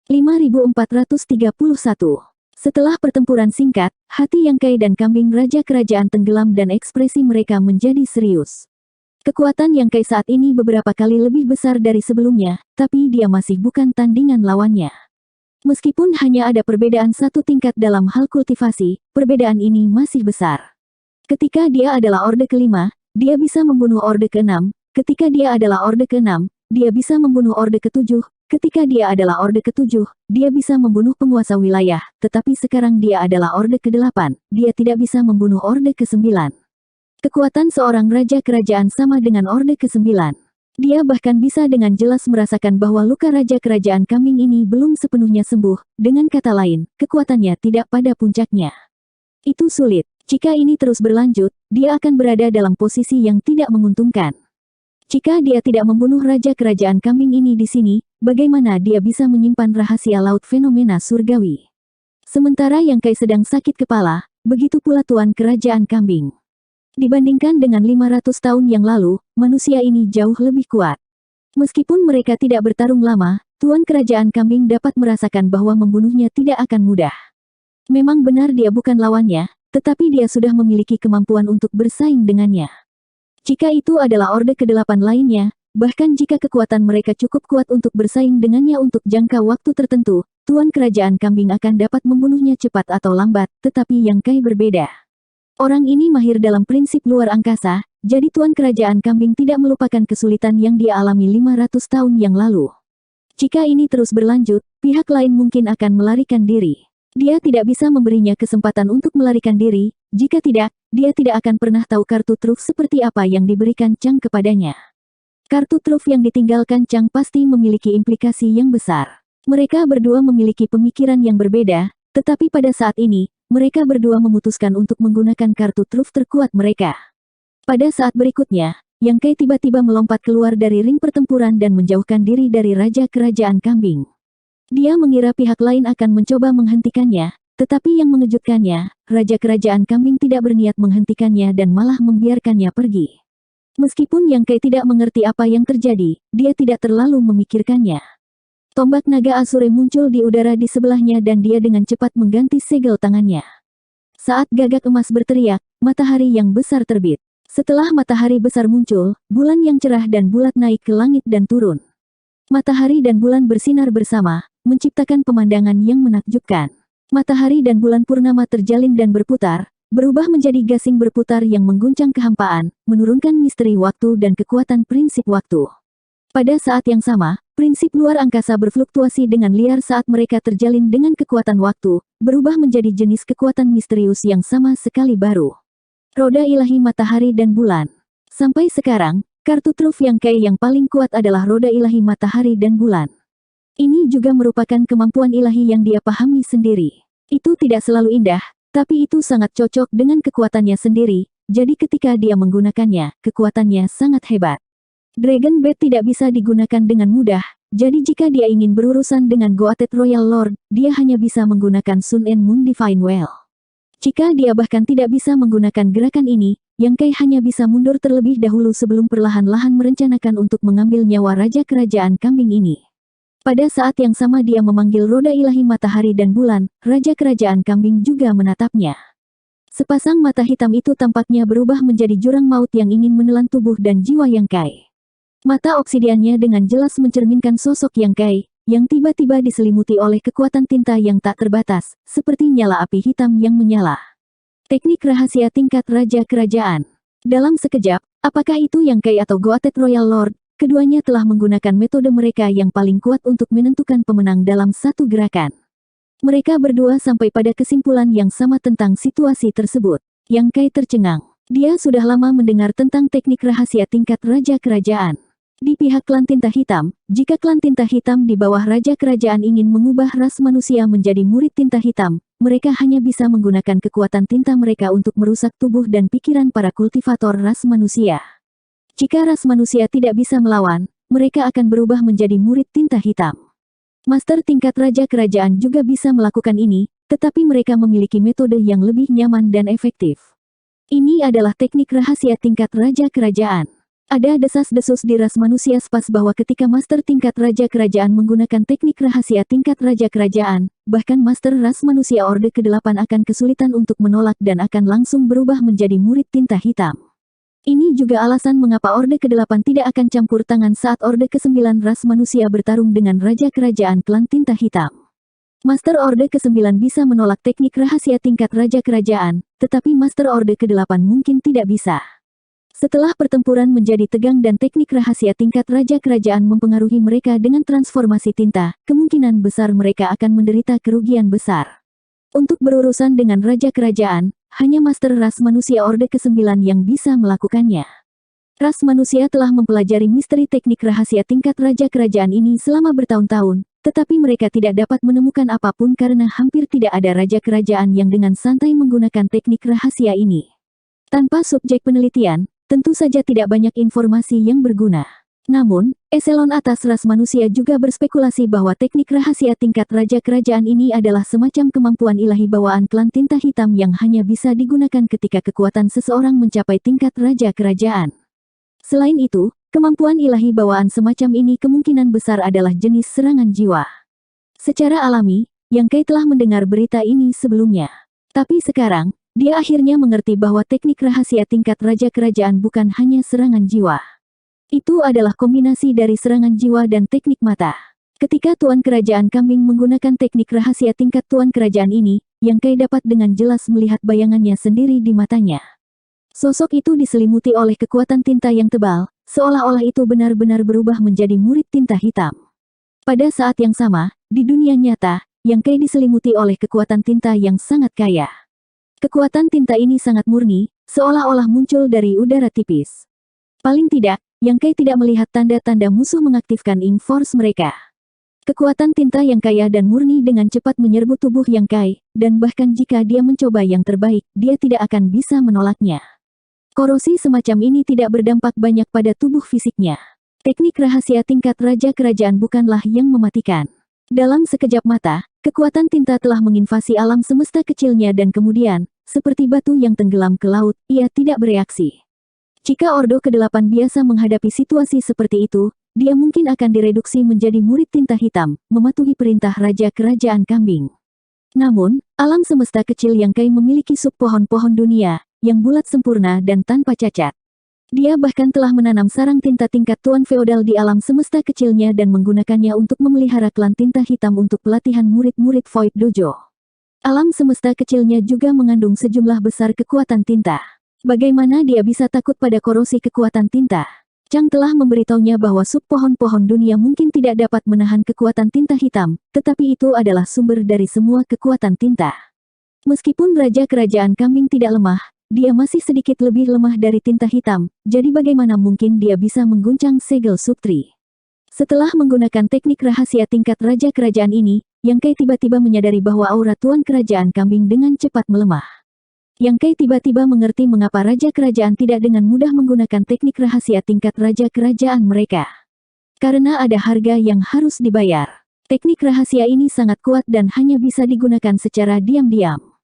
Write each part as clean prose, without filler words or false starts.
5431. Setelah pertempuran singkat, hati Yang Kai dan kambing Raja Kerajaan tenggelam dan ekspresi mereka menjadi serius. Kekuatan Yang Kai saat ini beberapa kali lebih besar dari sebelumnya, tapi dia masih bukan tandingan lawannya. Meskipun hanya ada perbedaan satu tingkat dalam hal kultivasi, perbedaan ini masih besar. Ketika dia adalah Orde ke-5, dia bisa membunuh Orde ke-6. Ketika dia adalah Orde ke-6, dia bisa membunuh Orde ke-7. Ketika dia adalah Orde ke-7, dia bisa membunuh penguasa wilayah, tetapi sekarang dia adalah Orde ke-8, dia tidak bisa membunuh Orde ke-9. Kekuatan seorang Raja Kerajaan sama dengan Orde ke-9. Dia bahkan bisa dengan jelas merasakan bahwa luka Raja Kerajaan kambing ini belum sepenuhnya sembuh, dengan kata lain, kekuatannya tidak pada puncaknya. Itu sulit. Jika ini terus berlanjut, dia akan berada dalam posisi yang tidak menguntungkan. Jika dia tidak membunuh Raja Kerajaan kambing ini di sini, bagaimana dia bisa menyimpan rahasia laut fenomena surgawi? Sementara Yang Kai sedang sakit kepala, begitu pula Tuan Kerajaan Kambing. Dibandingkan dengan 500 tahun yang lalu, manusia ini jauh lebih kuat. Meskipun mereka tidak bertarung lama, Tuan Kerajaan Kambing dapat merasakan bahwa membunuhnya tidak akan mudah. Memang benar dia bukan lawannya, tetapi dia sudah memiliki kemampuan untuk bersaing dengannya. Jika itu adalah Orde ke-8 lainnya, bahkan jika kekuatan mereka cukup kuat untuk bersaing dengannya untuk jangka waktu tertentu, Tuan Kerajaan Kambing akan dapat membunuhnya cepat atau lambat, tetapi Yang Kai berbeda. Orang ini mahir dalam prinsip luar angkasa, jadi Tuan Kerajaan Kambing tidak melupakan kesulitan yang dia alami 500 tahun yang lalu. Jika ini terus berlanjut, pihak lain mungkin akan melarikan diri. Dia tidak bisa memberinya kesempatan untuk melarikan diri, jika tidak, dia tidak akan pernah tahu kartu truf seperti apa yang diberikan Chang kepadanya. Kartu truf yang ditinggalkan Chang pasti memiliki implikasi yang besar. Mereka berdua memiliki pemikiran yang berbeda, tetapi pada saat ini, mereka berdua memutuskan untuk menggunakan kartu truf terkuat mereka. Pada saat berikutnya, Yang Kai tiba-tiba melompat keluar dari ring pertempuran dan menjauhkan diri dari Raja Kerajaan Kambing. Dia mengira pihak lain akan mencoba menghentikannya, tetapi yang mengejutkannya, Raja Kerajaan Kambing tidak berniat menghentikannya dan malah membiarkannya pergi. Meskipun Yang Kai tidak mengerti apa yang terjadi, dia tidak terlalu memikirkannya. Tombak naga Asure muncul di udara di sebelahnya dan dia dengan cepat mengganti segel tangannya. Saat gagak emas berteriak, matahari yang besar terbit. Setelah matahari besar muncul, bulan yang cerah dan bulat naik ke langit dan turun. Matahari dan bulan bersinar bersama, menciptakan pemandangan yang menakjubkan. Matahari dan bulan purnama terjalin dan berputar, berubah menjadi gasing berputar yang mengguncang kehampaan, menurunkan misteri waktu dan kekuatan prinsip waktu. Pada saat yang sama, prinsip luar angkasa berfluktuasi dengan liar saat mereka terjalin dengan kekuatan waktu, berubah menjadi jenis kekuatan misterius yang sama sekali baru. Roda ilahi matahari dan bulan. Sampai sekarang, kartu truf Yang Kai yang paling kuat adalah roda ilahi matahari dan bulan. Ini juga merupakan kemampuan ilahi yang dia pahami sendiri. Itu tidak selalu indah, tapi itu sangat cocok dengan kekuatannya sendiri, jadi ketika dia menggunakannya, kekuatannya sangat hebat. Dragon Bat tidak bisa digunakan dengan mudah, jadi jika dia ingin berurusan dengan Goated Royal Lord, dia hanya bisa menggunakan Sun and Moon Divine Well. Jika dia bahkan tidak bisa menggunakan gerakan ini, Yang Kai hanya bisa mundur terlebih dahulu sebelum perlahan-lahan merencanakan untuk mengambil nyawa Raja Kerajaan Kambing ini. Pada saat yang sama dia memanggil roda ilahi matahari dan bulan, Raja Kerajaan Kambing juga menatapnya. Sepasang mata hitam itu tampaknya berubah menjadi jurang maut yang ingin menelan tubuh dan jiwa Yang Kai. Mata oksidiannya dengan jelas mencerminkan sosok Yang Kai, yang tiba-tiba diselimuti oleh kekuatan tinta yang tak terbatas, seperti nyala api hitam yang menyala. Teknik rahasia tingkat Raja Kerajaan. Dalam sekejap, apakah itu Yang Kai atau Goated Royal Lord? Keduanya telah menggunakan metode mereka yang paling kuat untuk menentukan pemenang dalam satu gerakan. Mereka berdua sampai pada kesimpulan yang sama tentang situasi tersebut. Yang Kai tercengang. Dia sudah lama mendengar tentang teknik rahasia tingkat Raja Kerajaan. Di pihak klan tinta hitam, jika klan tinta hitam di bawah Raja Kerajaan ingin mengubah ras manusia menjadi murid tinta hitam, mereka hanya bisa menggunakan kekuatan tinta mereka untuk merusak tubuh dan pikiran para kultivator ras manusia. Jika ras manusia tidak bisa melawan, mereka akan berubah menjadi murid tinta hitam. Master tingkat Raja Kerajaan juga bisa melakukan ini, tetapi mereka memiliki metode yang lebih nyaman dan efektif. Ini adalah teknik rahasia tingkat Raja Kerajaan. Ada desas-desus di ras manusia spas bahwa ketika master tingkat raja kerajaan menggunakan teknik rahasia tingkat raja kerajaan, bahkan master ras manusia Orde ke-8 akan kesulitan untuk menolak dan akan langsung berubah menjadi murid tinta hitam. Ini juga alasan mengapa Orde ke-8 tidak akan campur tangan saat Orde ke-9 ras manusia bertarung dengan raja kerajaan klan tinta hitam. Master Orde ke-9 bisa menolak teknik rahasia tingkat raja kerajaan, tetapi Master Orde ke-8 mungkin tidak bisa. Setelah pertempuran menjadi tegang dan teknik rahasia tingkat raja kerajaan mempengaruhi mereka dengan transformasi tinta, kemungkinan besar mereka akan menderita kerugian besar. Untuk berurusan dengan raja kerajaan, hanya master ras manusia Orde ke-9 yang bisa melakukannya. Ras manusia telah mempelajari misteri teknik rahasia tingkat raja kerajaan ini selama bertahun-tahun, tetapi mereka tidak dapat menemukan apapun karena hampir tidak ada raja kerajaan yang dengan santai menggunakan teknik rahasia ini. Tanpa subjek penelitian, tentu saja tidak banyak informasi yang berguna. Namun, eselon atas ras manusia juga berspekulasi bahwa teknik rahasia tingkat raja kerajaan ini adalah semacam kemampuan ilahi bawaan klan tinta hitam yang hanya bisa digunakan ketika kekuatan seseorang mencapai tingkat raja kerajaan. Selain itu, kemampuan ilahi bawaan semacam ini kemungkinan besar adalah jenis serangan jiwa. Secara alami, Yang Kai telah mendengar berita ini sebelumnya. Tapi sekarang, dia akhirnya mengerti bahwa teknik rahasia tingkat raja kerajaan bukan hanya serangan jiwa. Itu adalah kombinasi dari serangan jiwa dan teknik mata. Ketika Tuan Kerajaan Kambing menggunakan teknik rahasia tingkat Tuan Kerajaan ini, Yang Kai dapat dengan jelas melihat bayangannya sendiri di matanya. Sosok itu diselimuti oleh kekuatan tinta yang tebal, seolah-olah itu benar-benar berubah menjadi murid tinta hitam. Pada saat yang sama, di dunia nyata, Yang Kai diselimuti oleh kekuatan tinta yang sangat kaya. Kekuatan tinta ini sangat murni, seolah-olah muncul dari udara tipis. Paling tidak, Yang Kai tidak melihat tanda-tanda musuh mengaktifkan ink force mereka. Kekuatan tinta yang kaya dan murni dengan cepat menyerbu tubuh Yang Kai, dan bahkan jika dia mencoba yang terbaik, dia tidak akan bisa menolaknya. Korosi semacam ini tidak berdampak banyak pada tubuh fisiknya. Teknik rahasia tingkat raja kerajaan bukanlah yang mematikan. Dalam sekejap mata, kekuatan tinta telah menginvasi alam semesta kecilnya dan kemudian, seperti batu yang tenggelam ke laut, ia tidak bereaksi. Jika Ordo ke-8 biasa menghadapi situasi seperti itu, dia mungkin akan direduksi menjadi murid tinta hitam, mematuhi perintah Raja Kerajaan Kambing. Namun, alam semesta kecil Yang Kai memiliki sub pohon-pohon dunia, yang bulat sempurna dan tanpa cacat. Dia bahkan telah menanam sarang tinta tingkat Tuan Feodal di alam semesta kecilnya dan menggunakannya untuk memelihara klan tinta hitam untuk pelatihan murid-murid Void Dojo. Alam semesta kecilnya juga mengandung sejumlah besar kekuatan tinta. Bagaimana dia bisa takut pada korosi kekuatan tinta? Chang telah memberitahunya bahwa sub pohon-pohon dunia mungkin tidak dapat menahan kekuatan tinta hitam, tetapi itu adalah sumber dari semua kekuatan tinta. Meskipun Raja Kerajaan Kambing tidak lemah, dia masih sedikit lebih lemah dari tinta hitam, jadi bagaimana mungkin dia bisa mengguncang segel Subtri? Setelah menggunakan teknik rahasia tingkat Raja Kerajaan ini, Yang Kai tiba-tiba menyadari bahwa aura Tuan Kerajaan Kambing dengan cepat melemah. Yang Kai tiba-tiba mengerti mengapa Raja Kerajaan tidak dengan mudah menggunakan teknik rahasia tingkat Raja Kerajaan mereka. Karena ada harga yang harus dibayar. Teknik rahasia ini sangat kuat dan hanya bisa digunakan secara diam-diam.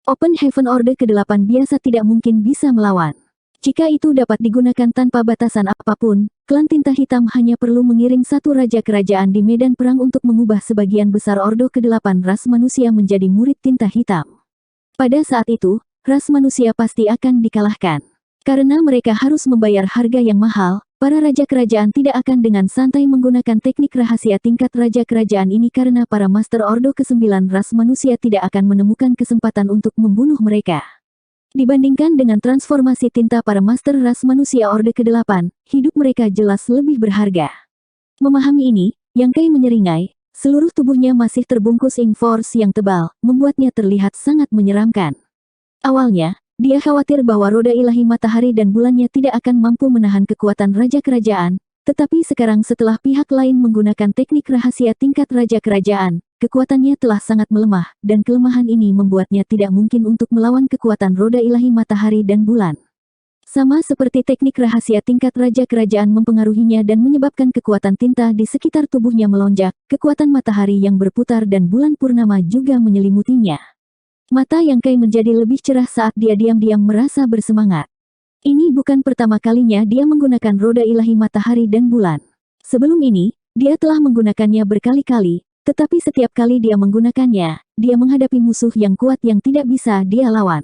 Open Heaven Orde ke-8 biasa tidak mungkin bisa melawan. Jika itu dapat digunakan tanpa batasan apapun, klan tinta hitam hanya perlu mengiring satu raja kerajaan di medan perang untuk mengubah sebagian besar Ordo ke-8 ras manusia menjadi murid tinta hitam. Pada saat itu, ras manusia pasti akan dikalahkan. Karena mereka harus membayar harga yang mahal, para raja kerajaan tidak akan dengan santai menggunakan teknik rahasia tingkat raja kerajaan ini karena para master Ordo ke-9 ras manusia tidak akan menemukan kesempatan untuk membunuh mereka. Dibandingkan dengan transformasi tinta para master ras manusia Orde ke-8, hidup mereka jelas lebih berharga. Memahami ini, Yang Kai menyeringai, seluruh tubuhnya masih terbungkus ink force yang tebal, membuatnya terlihat sangat menyeramkan. Awalnya, dia khawatir bahwa roda ilahi matahari dan bulannya tidak akan mampu menahan kekuatan raja kerajaan, tetapi sekarang setelah pihak lain menggunakan teknik rahasia tingkat raja kerajaan, kekuatannya telah sangat melemah, dan kelemahan ini membuatnya tidak mungkin untuk melawan kekuatan roda ilahi matahari dan bulan. Sama seperti teknik rahasia tingkat raja kerajaan mempengaruhinya dan menyebabkan kekuatan tinta di sekitar tubuhnya melonjak, kekuatan matahari yang berputar dan bulan purnama juga menyelimutinya. Mata Yang Kai menjadi lebih cerah saat dia diam-diam merasa bersemangat. Ini bukan pertama kalinya dia menggunakan roda ilahi matahari dan bulan. Sebelum ini, dia telah menggunakannya berkali-kali, tetapi setiap kali dia menggunakannya, dia menghadapi musuh yang kuat yang tidak bisa dia lawan.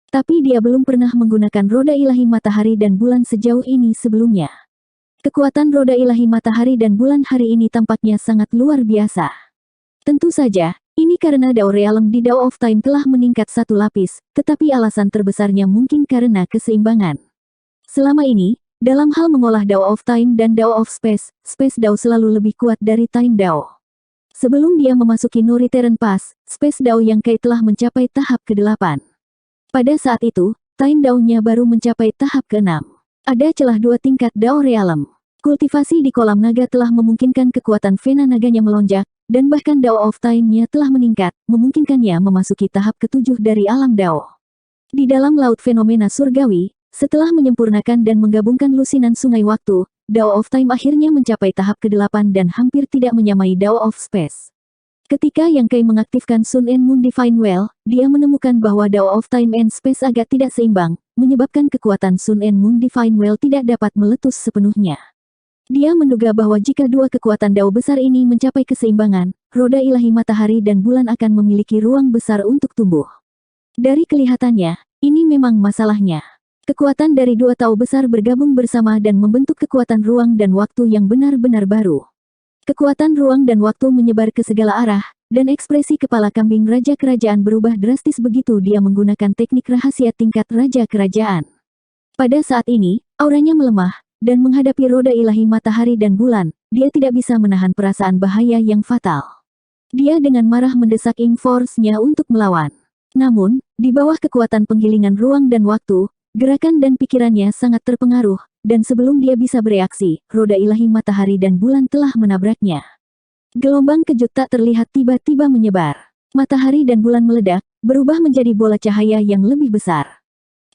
Tapi dia belum pernah menggunakan roda ilahi matahari dan bulan sejauh ini sebelumnya. Kekuatan roda ilahi matahari dan bulan hari ini tampaknya sangat luar biasa. Tentu saja, ini karena Dao Realm di Dao of Time telah meningkat satu lapis, tetapi alasan terbesarnya mungkin karena keseimbangan. Selama ini, dalam hal mengolah Dao of Time dan Dao of Space, Space Dao selalu lebih kuat dari Time Dao. Sebelum dia memasuki No Return Pass, Space Dao yang Kai telah mencapai tahap ke-8. Pada saat itu, Time Dao-nya baru mencapai tahap ke-6. Ada celah 2 tingkat Dao Realm. Kultivasi di kolam naga telah memungkinkan kekuatan vena naganya melonjak, dan bahkan Dao of Time-nya telah meningkat, memungkinkannya memasuki tahap ke-7 dari alam Dao. Di dalam laut fenomena surgawi, setelah menyempurnakan dan menggabungkan lusinan sungai waktu, Dao of Time akhirnya mencapai tahap ke-8 dan hampir tidak menyamai Dao of Space. Ketika Yang Kai mengaktifkan Sun and Moon Divine Well, dia menemukan bahwa Dao of Time and Space agak tidak seimbang, menyebabkan kekuatan Sun and Moon Divine Well tidak dapat meletus sepenuhnya. Dia menduga bahwa jika dua kekuatan Dao besar ini mencapai keseimbangan, roda ilahi matahari dan bulan akan memiliki ruang besar untuk tumbuh. Dari kelihatannya, ini memang masalahnya. Kekuatan dari dua Tao besar bergabung bersama dan membentuk kekuatan ruang dan waktu yang benar-benar baru. Kekuatan ruang dan waktu menyebar ke segala arah, dan ekspresi kepala kambing Raja Kerajaan berubah drastis begitu dia menggunakan teknik rahasia tingkat Raja Kerajaan. Pada saat ini, auranya melemah, dan menghadapi roda ilahi matahari dan bulan, dia tidak bisa menahan perasaan bahaya yang fatal. Dia dengan marah mendesak Ink Force-nya untuk melawan. Namun, di bawah kekuatan penggilingan ruang dan waktu, gerakan dan pikirannya sangat terpengaruh, dan sebelum dia bisa bereaksi, roda ilahi matahari dan bulan telah menabraknya. Gelombang kejut tak terlihat tiba-tiba menyebar. Matahari dan bulan meledak, berubah menjadi bola cahaya yang lebih besar.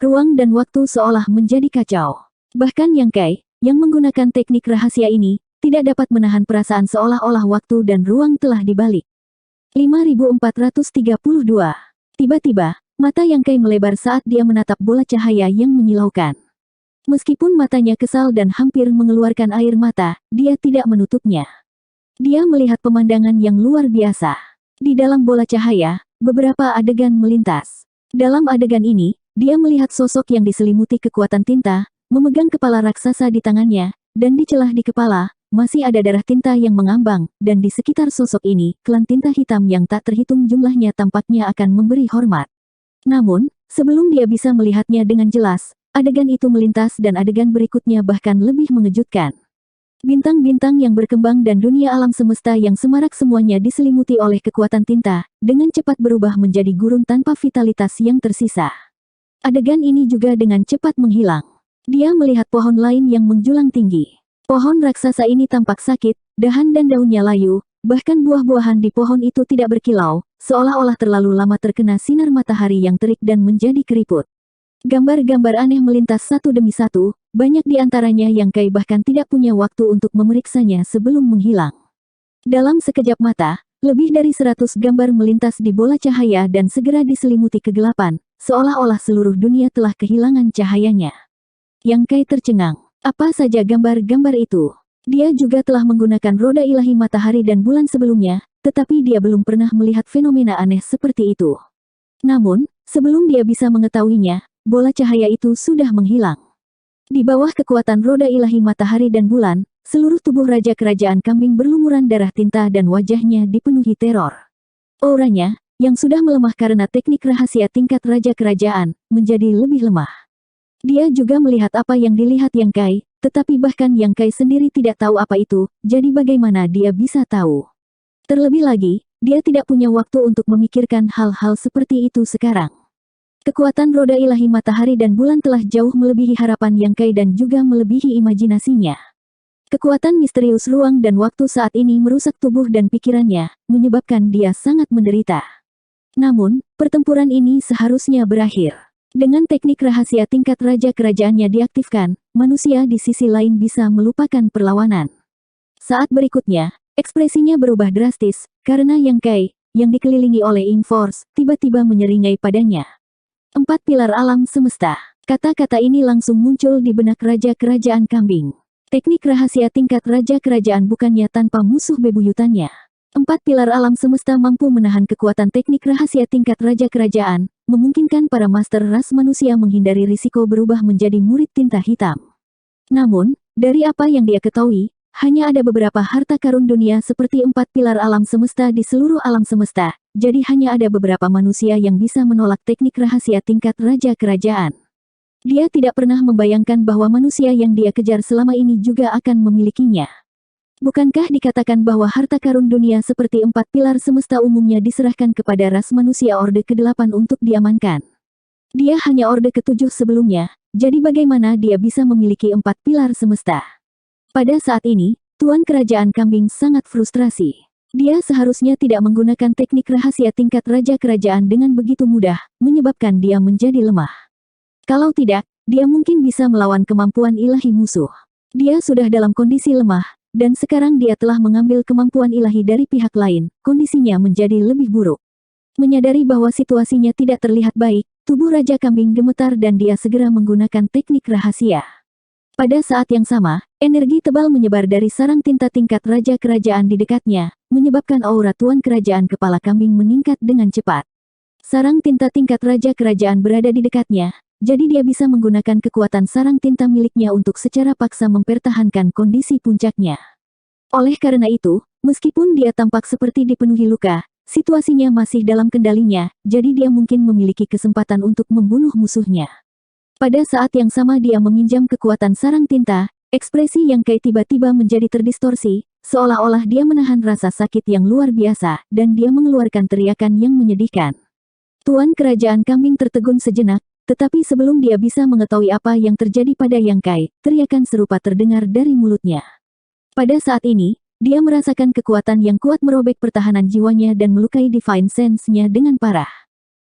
Ruang dan waktu seolah menjadi kacau. Bahkan Yang Kai, yang menggunakan teknik rahasia ini, tidak dapat menahan perasaan seolah-olah waktu dan ruang telah dibalik. 5432. Tiba-tiba, mata Yang Kai melebar saat dia menatap bola cahaya yang menyilaukan. Meskipun matanya kesal dan hampir mengeluarkan air mata, dia tidak menutupnya. Dia melihat pemandangan yang luar biasa. Di dalam bola cahaya, beberapa adegan melintas. Dalam adegan ini, dia melihat sosok yang diselimuti kekuatan tinta, memegang kepala raksasa di tangannya, dan di celah di kepala, masih ada darah tinta yang mengambang, dan di sekitar sosok ini, klan tinta hitam yang tak terhitung jumlahnya tampaknya akan memberi hormat. Namun, sebelum dia bisa melihatnya dengan jelas, adegan itu melintas dan adegan berikutnya bahkan lebih mengejutkan. Bintang-bintang yang berkembang dan dunia alam semesta yang semarak semuanya diselimuti oleh kekuatan tinta, dengan cepat berubah menjadi gurun tanpa vitalitas yang tersisa. Adegan ini juga dengan cepat menghilang. Dia melihat pohon lain yang menjulang tinggi. Pohon raksasa ini tampak sakit, dahan dan daunnya layu, bahkan buah-buahan di pohon itu tidak berkilau, seolah-olah terlalu lama terkena sinar matahari yang terik dan menjadi keriput. Gambar-gambar aneh melintas satu demi satu, banyak di antaranya Yang Kai bahkan tidak punya waktu untuk memeriksanya sebelum menghilang. Dalam sekejap mata, lebih dari 100 gambar melintas di bola cahaya dan segera diselimuti kegelapan, seolah-olah seluruh dunia telah kehilangan cahayanya. Yang Kai tercengang. Apa saja gambar-gambar itu? Dia juga telah menggunakan roda ilahi matahari dan bulan sebelumnya, tetapi dia belum pernah melihat fenomena aneh seperti itu. Namun, sebelum dia bisa mengetahuinya, bola cahaya itu sudah menghilang. Di bawah kekuatan roda ilahi matahari dan bulan, seluruh tubuh Raja Kerajaan Kambing berlumuran darah tinta dan wajahnya dipenuhi teror. Auranya, yang sudah melemah karena teknik rahasia tingkat Raja Kerajaan, menjadi lebih lemah. Dia juga melihat apa yang dilihat Yang Kai, tetapi bahkan Yang Kai sendiri tidak tahu apa itu, jadi bagaimana dia bisa tahu? Terlebih lagi, dia tidak punya waktu untuk memikirkan hal-hal seperti itu sekarang. Kekuatan roda ilahi matahari dan bulan telah jauh melebihi harapan Yang Kai dan juga melebihi imajinasinya. Kekuatan misterius ruang dan waktu saat ini merusak tubuh dan pikirannya, menyebabkan dia sangat menderita. Namun, pertempuran ini seharusnya berakhir. Dengan teknik rahasia tingkat Raja Kerajaannya diaktifkan, manusia di sisi lain bisa melupakan perlawanan. Saat berikutnya, ekspresinya berubah drastis, karena Yang Kai, yang dikelilingi oleh Ink Force, tiba-tiba menyeringai padanya. 4 pilar alam semesta. Kata-kata ini langsung muncul di benak Raja Kerajaan Kambing. Teknik rahasia tingkat Raja Kerajaan bukannya tanpa musuh bebuyutannya. 4 pilar alam semesta mampu menahan kekuatan teknik rahasia tingkat Raja Kerajaan, memungkinkan para master ras manusia menghindari risiko berubah menjadi murid tinta hitam. Namun, dari apa yang dia ketahui, hanya ada beberapa harta karun dunia seperti 4 pilar alam semesta di seluruh alam semesta, jadi hanya ada beberapa manusia yang bisa menolak teknik rahasia tingkat Raja Kerajaan. Dia tidak pernah membayangkan bahwa manusia yang dia kejar selama ini juga akan memilikinya. Bukankah dikatakan bahwa harta karun dunia seperti 4 pilar semesta umumnya diserahkan kepada ras manusia Orde ke-8 untuk diamankan? Dia hanya Orde ke-7 sebelumnya, jadi bagaimana dia bisa memiliki 4 pilar semesta? Pada saat ini, Tuan Kerajaan Kambing sangat frustrasi. Dia seharusnya tidak menggunakan teknik rahasia tingkat Raja Kerajaan dengan begitu mudah, menyebabkan dia menjadi lemah. Kalau tidak, dia mungkin bisa melawan kemampuan ilahi musuh. Dia sudah dalam kondisi lemah, dan sekarang dia telah mengambil kemampuan ilahi dari pihak lain, kondisinya menjadi lebih buruk. Menyadari bahwa situasinya tidak terlihat baik, tubuh Raja Kambing gemetar dan dia segera menggunakan teknik rahasia. Pada saat yang sama, energi tebal menyebar dari sarang tinta tingkat Raja Kerajaan di dekatnya, menyebabkan aura Tuan Kerajaan Kepala Kambing meningkat dengan cepat. Sarang tinta tingkat Raja Kerajaan berada di dekatnya, jadi dia bisa menggunakan kekuatan sarang tinta miliknya untuk secara paksa mempertahankan kondisi puncaknya. Oleh karena itu, meskipun dia tampak seperti dipenuhi luka, situasinya masih dalam kendalinya, jadi dia mungkin memiliki kesempatan untuk membunuh musuhnya. Pada saat yang sama dia meminjam kekuatan sarang tinta, ekspresi Yang Kai tiba-tiba menjadi terdistorsi, seolah-olah dia menahan rasa sakit yang luar biasa, dan dia mengeluarkan teriakan yang menyedihkan. Tuan Kerajaan Kambing tertegun sejenak, tetapi sebelum dia bisa mengetahui apa yang terjadi pada Yang Kai, teriakan serupa terdengar dari mulutnya. Pada saat ini, dia merasakan kekuatan yang kuat merobek pertahanan jiwanya dan melukai Divine Sense-nya dengan parah.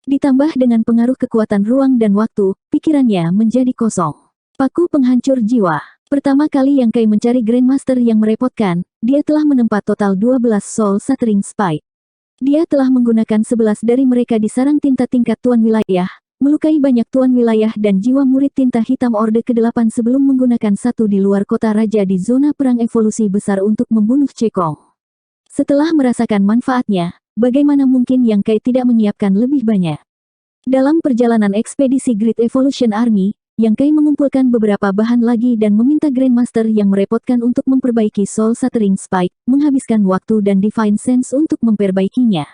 Ditambah dengan pengaruh kekuatan ruang dan waktu, pikirannya menjadi kosong. Paku penghancur jiwa. Pertama kali Yang Kai mencari Grandmaster yang merepotkan, dia telah menempat total 12 Soul Shattering Spike. Dia telah menggunakan 11 dari mereka di sarang tinta tingkat Tuan Wilayah, melukai banyak tuan wilayah dan jiwa murid tinta hitam Orde ke-8 sebelum menggunakan satu di luar kota raja di zona perang evolusi besar untuk membunuh Cekong. Setelah merasakan manfaatnya, bagaimana mungkin Yang Kai tidak menyiapkan lebih banyak? Dalam perjalanan ekspedisi Great Evolution Army, Yang Kai mengumpulkan beberapa bahan lagi dan meminta Grandmaster yang merepotkan untuk memperbaiki Soul Shattering Spike, menghabiskan waktu dan Divine Sense untuk memperbaikinya.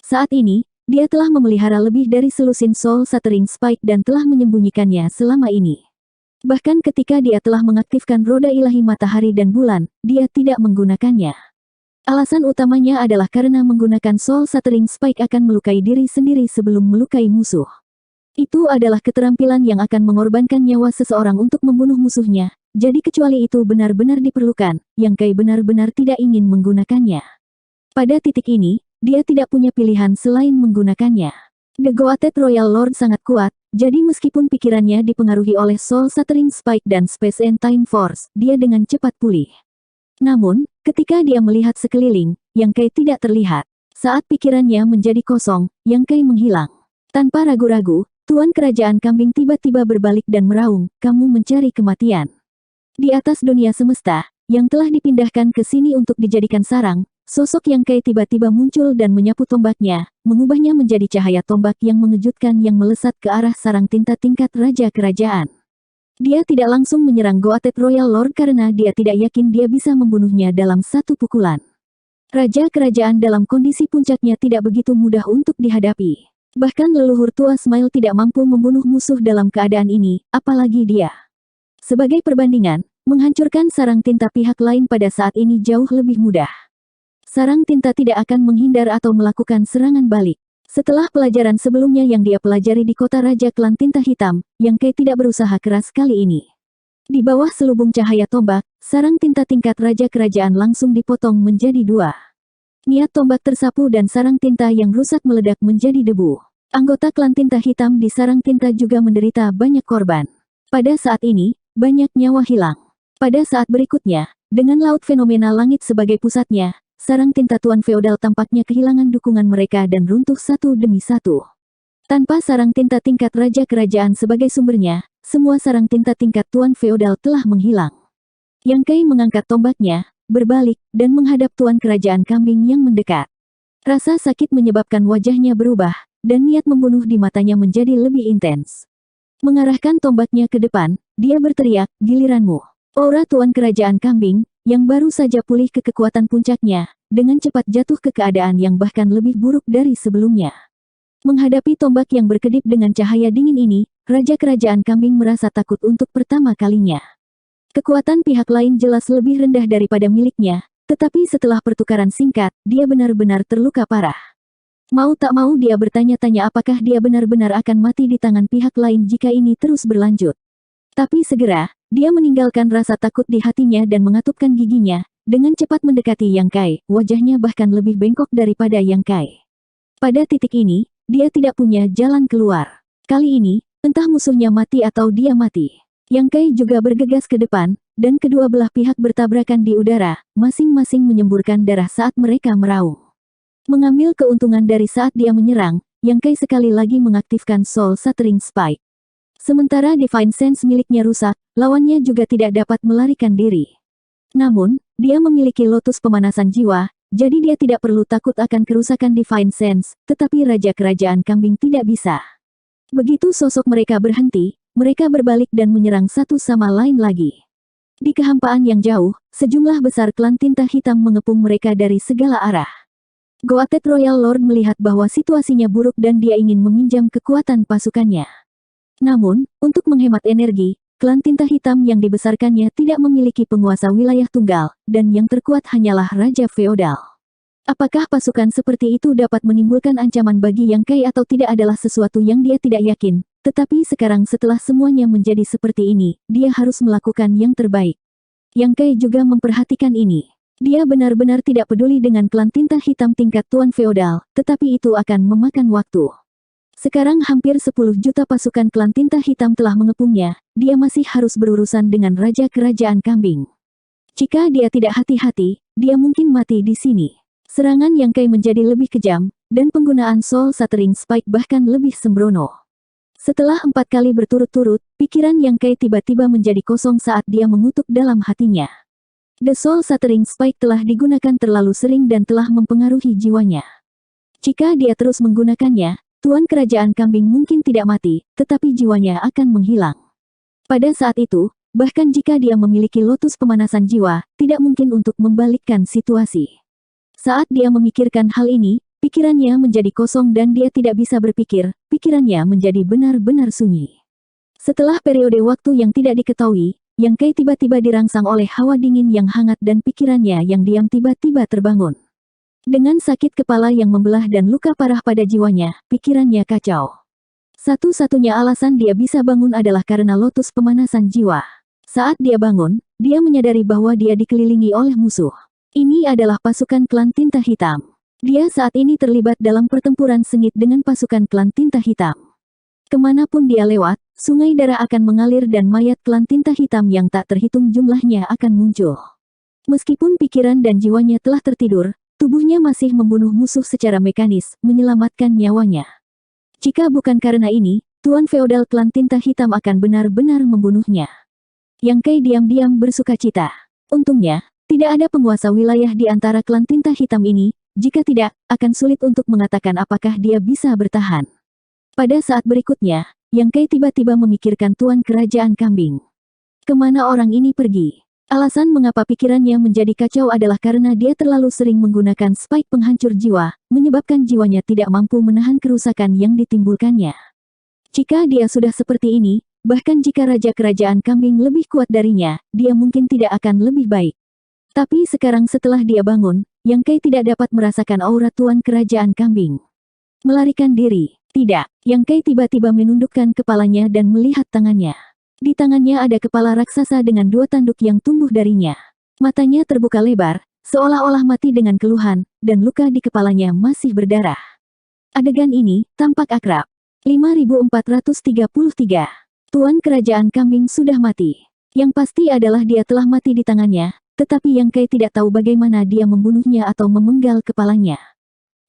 Saat ini, dia telah memelihara lebih dari selusin Soul Shattering Spike dan telah menyembunyikannya selama ini. Bahkan ketika dia telah mengaktifkan roda ilahi matahari dan bulan, dia tidak menggunakannya. Alasan utamanya adalah karena menggunakan Soul Shattering Spike akan melukai diri sendiri sebelum melukai musuh. Itu adalah keterampilan yang akan mengorbankan nyawa seseorang untuk membunuh musuhnya, jadi kecuali itu benar-benar diperlukan, Yang Kai benar-benar tidak ingin menggunakannya. Pada titik ini, dia tidak punya pilihan selain menggunakannya. The Goated Royal Lord sangat kuat, jadi meskipun pikirannya dipengaruhi oleh Soul Shattering Spike dan Space and Time Force, dia dengan cepat pulih. Namun, ketika dia melihat sekeliling, Yang Kai tidak terlihat. Saat pikirannya menjadi kosong, Yang Kai menghilang. Tanpa ragu-ragu, Tuan Kerajaan Kambing tiba-tiba berbalik dan meraung, "Kamu mencari kematian." Di atas dunia semesta, yang telah dipindahkan ke sini untuk dijadikan sarang, sosok Yang Kai tiba-tiba muncul dan menyapu tombaknya, mengubahnya menjadi cahaya tombak yang mengejutkan yang melesat ke arah sarang tinta tingkat Raja Kerajaan. Dia tidak langsung menyerang Goated Royal Lord karena dia tidak yakin dia bisa membunuhnya dalam satu pukulan. Raja Kerajaan dalam kondisi puncaknya tidak begitu mudah untuk dihadapi. Bahkan leluhur tua Smile tidak mampu membunuh musuh dalam keadaan ini, apalagi dia. Sebagai perbandingan, menghancurkan sarang tinta pihak lain pada saat ini jauh lebih mudah. Sarang tinta tidak akan menghindar atau melakukan serangan balik. Setelah pelajaran sebelumnya yang dia pelajari di kota Raja Klan Tinta Hitam, Yang Kai tidak berusaha keras kali ini. Di bawah selubung cahaya tombak, sarang tinta tingkat Raja Kerajaan langsung dipotong menjadi dua. Niat tombak tersapu dan sarang tinta yang rusak meledak menjadi debu. Anggota Klan Tinta Hitam di sarang tinta juga menderita banyak korban. Pada saat ini, banyak nyawa hilang. Pada saat berikutnya, dengan laut fenomena langit sebagai pusatnya, sarang tinta Tuan Feodal tampaknya kehilangan dukungan mereka dan runtuh satu demi satu. Tanpa sarang tinta tingkat raja kerajaan sebagai sumbernya, semua sarang tinta tingkat tuan feodal telah menghilang. Yang Kai mengangkat tombaknya, berbalik, dan menghadap tuan kerajaan kambing yang mendekat. Rasa sakit menyebabkan wajahnya berubah, dan niat membunuh di matanya menjadi lebih intens. Mengarahkan tombaknya ke depan, dia berteriak, "Giliranmu." Aura tuan kerajaan kambing, yang baru saja pulih ke kekuatan puncaknya, dengan cepat jatuh ke keadaan yang bahkan lebih buruk dari sebelumnya. Menghadapi tombak yang berkedip dengan cahaya dingin ini, Raja Kerajaan Kambing merasa takut untuk pertama kalinya. Kekuatan pihak lain jelas lebih rendah daripada miliknya, tetapi setelah pertukaran singkat, dia benar-benar terluka parah. Mau tak mau dia bertanya-tanya apakah dia benar-benar akan mati di tangan pihak lain jika ini terus berlanjut. Tapi segera, dia meninggalkan rasa takut di hatinya dan mengatupkan giginya, dengan cepat mendekati Yang Kai, wajahnya bahkan lebih bengkok daripada Yang Kai. Pada titik ini, dia tidak punya jalan keluar. Kali ini, entah musuhnya mati atau dia mati. Yang Kai juga bergegas ke depan, dan kedua belah pihak bertabrakan di udara, masing-masing menyemburkan darah saat mereka meraung. Mengambil keuntungan dari saat dia menyerang, Yang Kai sekali lagi mengaktifkan Soul Shattering Spike. Sementara Divine Sense miliknya rusak, lawannya juga tidak dapat melarikan diri. Namun, dia memiliki lotus pemanasan jiwa, jadi dia tidak perlu takut akan kerusakan Divine Sense, tetapi Raja Kerajaan Kambing tidak bisa. Begitu sosok mereka berhenti, mereka berbalik dan menyerang satu sama lain lagi. Di kehampaan yang jauh, sejumlah besar klan tinta hitam mengepung mereka dari segala arah. Goated Royal Lord melihat bahwa situasinya buruk dan dia ingin meminjam kekuatan pasukannya. Namun, untuk menghemat energi, klan tinta hitam yang dibesarkannya tidak memiliki penguasa wilayah tunggal, dan yang terkuat hanyalah Raja Feodal. Apakah pasukan seperti itu dapat menimbulkan ancaman bagi Yang Kai atau tidak adalah sesuatu yang dia tidak yakin, tetapi sekarang setelah semuanya menjadi seperti ini, dia harus melakukan yang terbaik. Yang Kai juga memperhatikan ini. Dia benar-benar tidak peduli dengan klan tinta hitam tingkat tuan feodal, tetapi itu akan memakan waktu. Sekarang hampir 10 juta pasukan klan tinta hitam telah mengepungnya, dia masih harus berurusan dengan Raja Kerajaan Kambing. Jika dia tidak hati-hati, dia mungkin mati di sini. Serangan Yang Kai menjadi lebih kejam, dan penggunaan Soul Shattering Spike bahkan lebih sembrono. Setelah 4 kali berturut-turut, pikiran Yang Kai tiba-tiba menjadi kosong saat dia mengutuk dalam hatinya. The Soul Shattering Spike telah digunakan terlalu sering dan telah mempengaruhi jiwanya. Jika dia terus menggunakannya, Tuan Kerajaan Kambing mungkin tidak mati, tetapi jiwanya akan menghilang. Pada saat itu, bahkan jika dia memiliki lotus pemanasan jiwa, tidak mungkin untuk membalikkan situasi. Saat dia memikirkan hal ini, pikirannya menjadi kosong dan dia tidak bisa berpikir, pikirannya menjadi benar-benar sunyi. Setelah periode waktu yang tidak diketahui, Yang Kai tiba-tiba dirangsang oleh hawa dingin yang hangat dan pikirannya yang diam tiba-tiba terbangun. Dengan sakit kepala yang membelah dan luka parah pada jiwanya, pikirannya kacau. Satu-satunya alasan dia bisa bangun adalah karena lotus pemanasan jiwa. Saat dia bangun, dia menyadari bahwa dia dikelilingi oleh musuh. Ini adalah pasukan klan tinta hitam. Dia saat ini terlibat dalam pertempuran sengit dengan pasukan klan tinta hitam. Kemanapun dia lewat, sungai darah akan mengalir dan mayat klan tinta hitam yang tak terhitung jumlahnya akan muncul. Meskipun pikiran dan jiwanya telah tertidur, tubuhnya masih membunuh musuh secara mekanis, menyelamatkan nyawanya. Jika bukan karena ini, Tuan Feodal klan tinta hitam akan benar-benar membunuhnya. Yang Kai diam-diam bersukacita. Untungnya, tidak ada penguasa wilayah di antara klan tinta hitam ini, jika tidak, akan sulit untuk mengatakan apakah dia bisa bertahan. Pada saat berikutnya, Yang Kai tiba-tiba memikirkan Tuan Kerajaan Kambing. Kemana orang ini pergi? Alasan mengapa pikirannya menjadi kacau adalah karena dia terlalu sering menggunakan spike penghancur jiwa, menyebabkan jiwanya tidak mampu menahan kerusakan yang ditimbulkannya. Jika dia sudah seperti ini, bahkan jika Raja Kerajaan Kambing lebih kuat darinya, dia mungkin tidak akan lebih baik. Tapi sekarang setelah dia bangun, Yang Kai tidak dapat merasakan aura Tuan Kerajaan Kambing. Melarikan diri. Tidak, Yang Kai tiba-tiba menundukkan kepalanya dan melihat tangannya. Di tangannya ada kepala raksasa dengan 2 tanduk yang tumbuh darinya. Matanya terbuka lebar, seolah-olah mati dengan keluhan, dan luka di kepalanya masih berdarah. Adegan ini tampak akrab. 5433. Tuan Kerajaan Kambing sudah mati. Yang pasti adalah dia telah mati di tangannya, tetapi Yang Kai tidak tahu bagaimana dia membunuhnya atau memenggal kepalanya.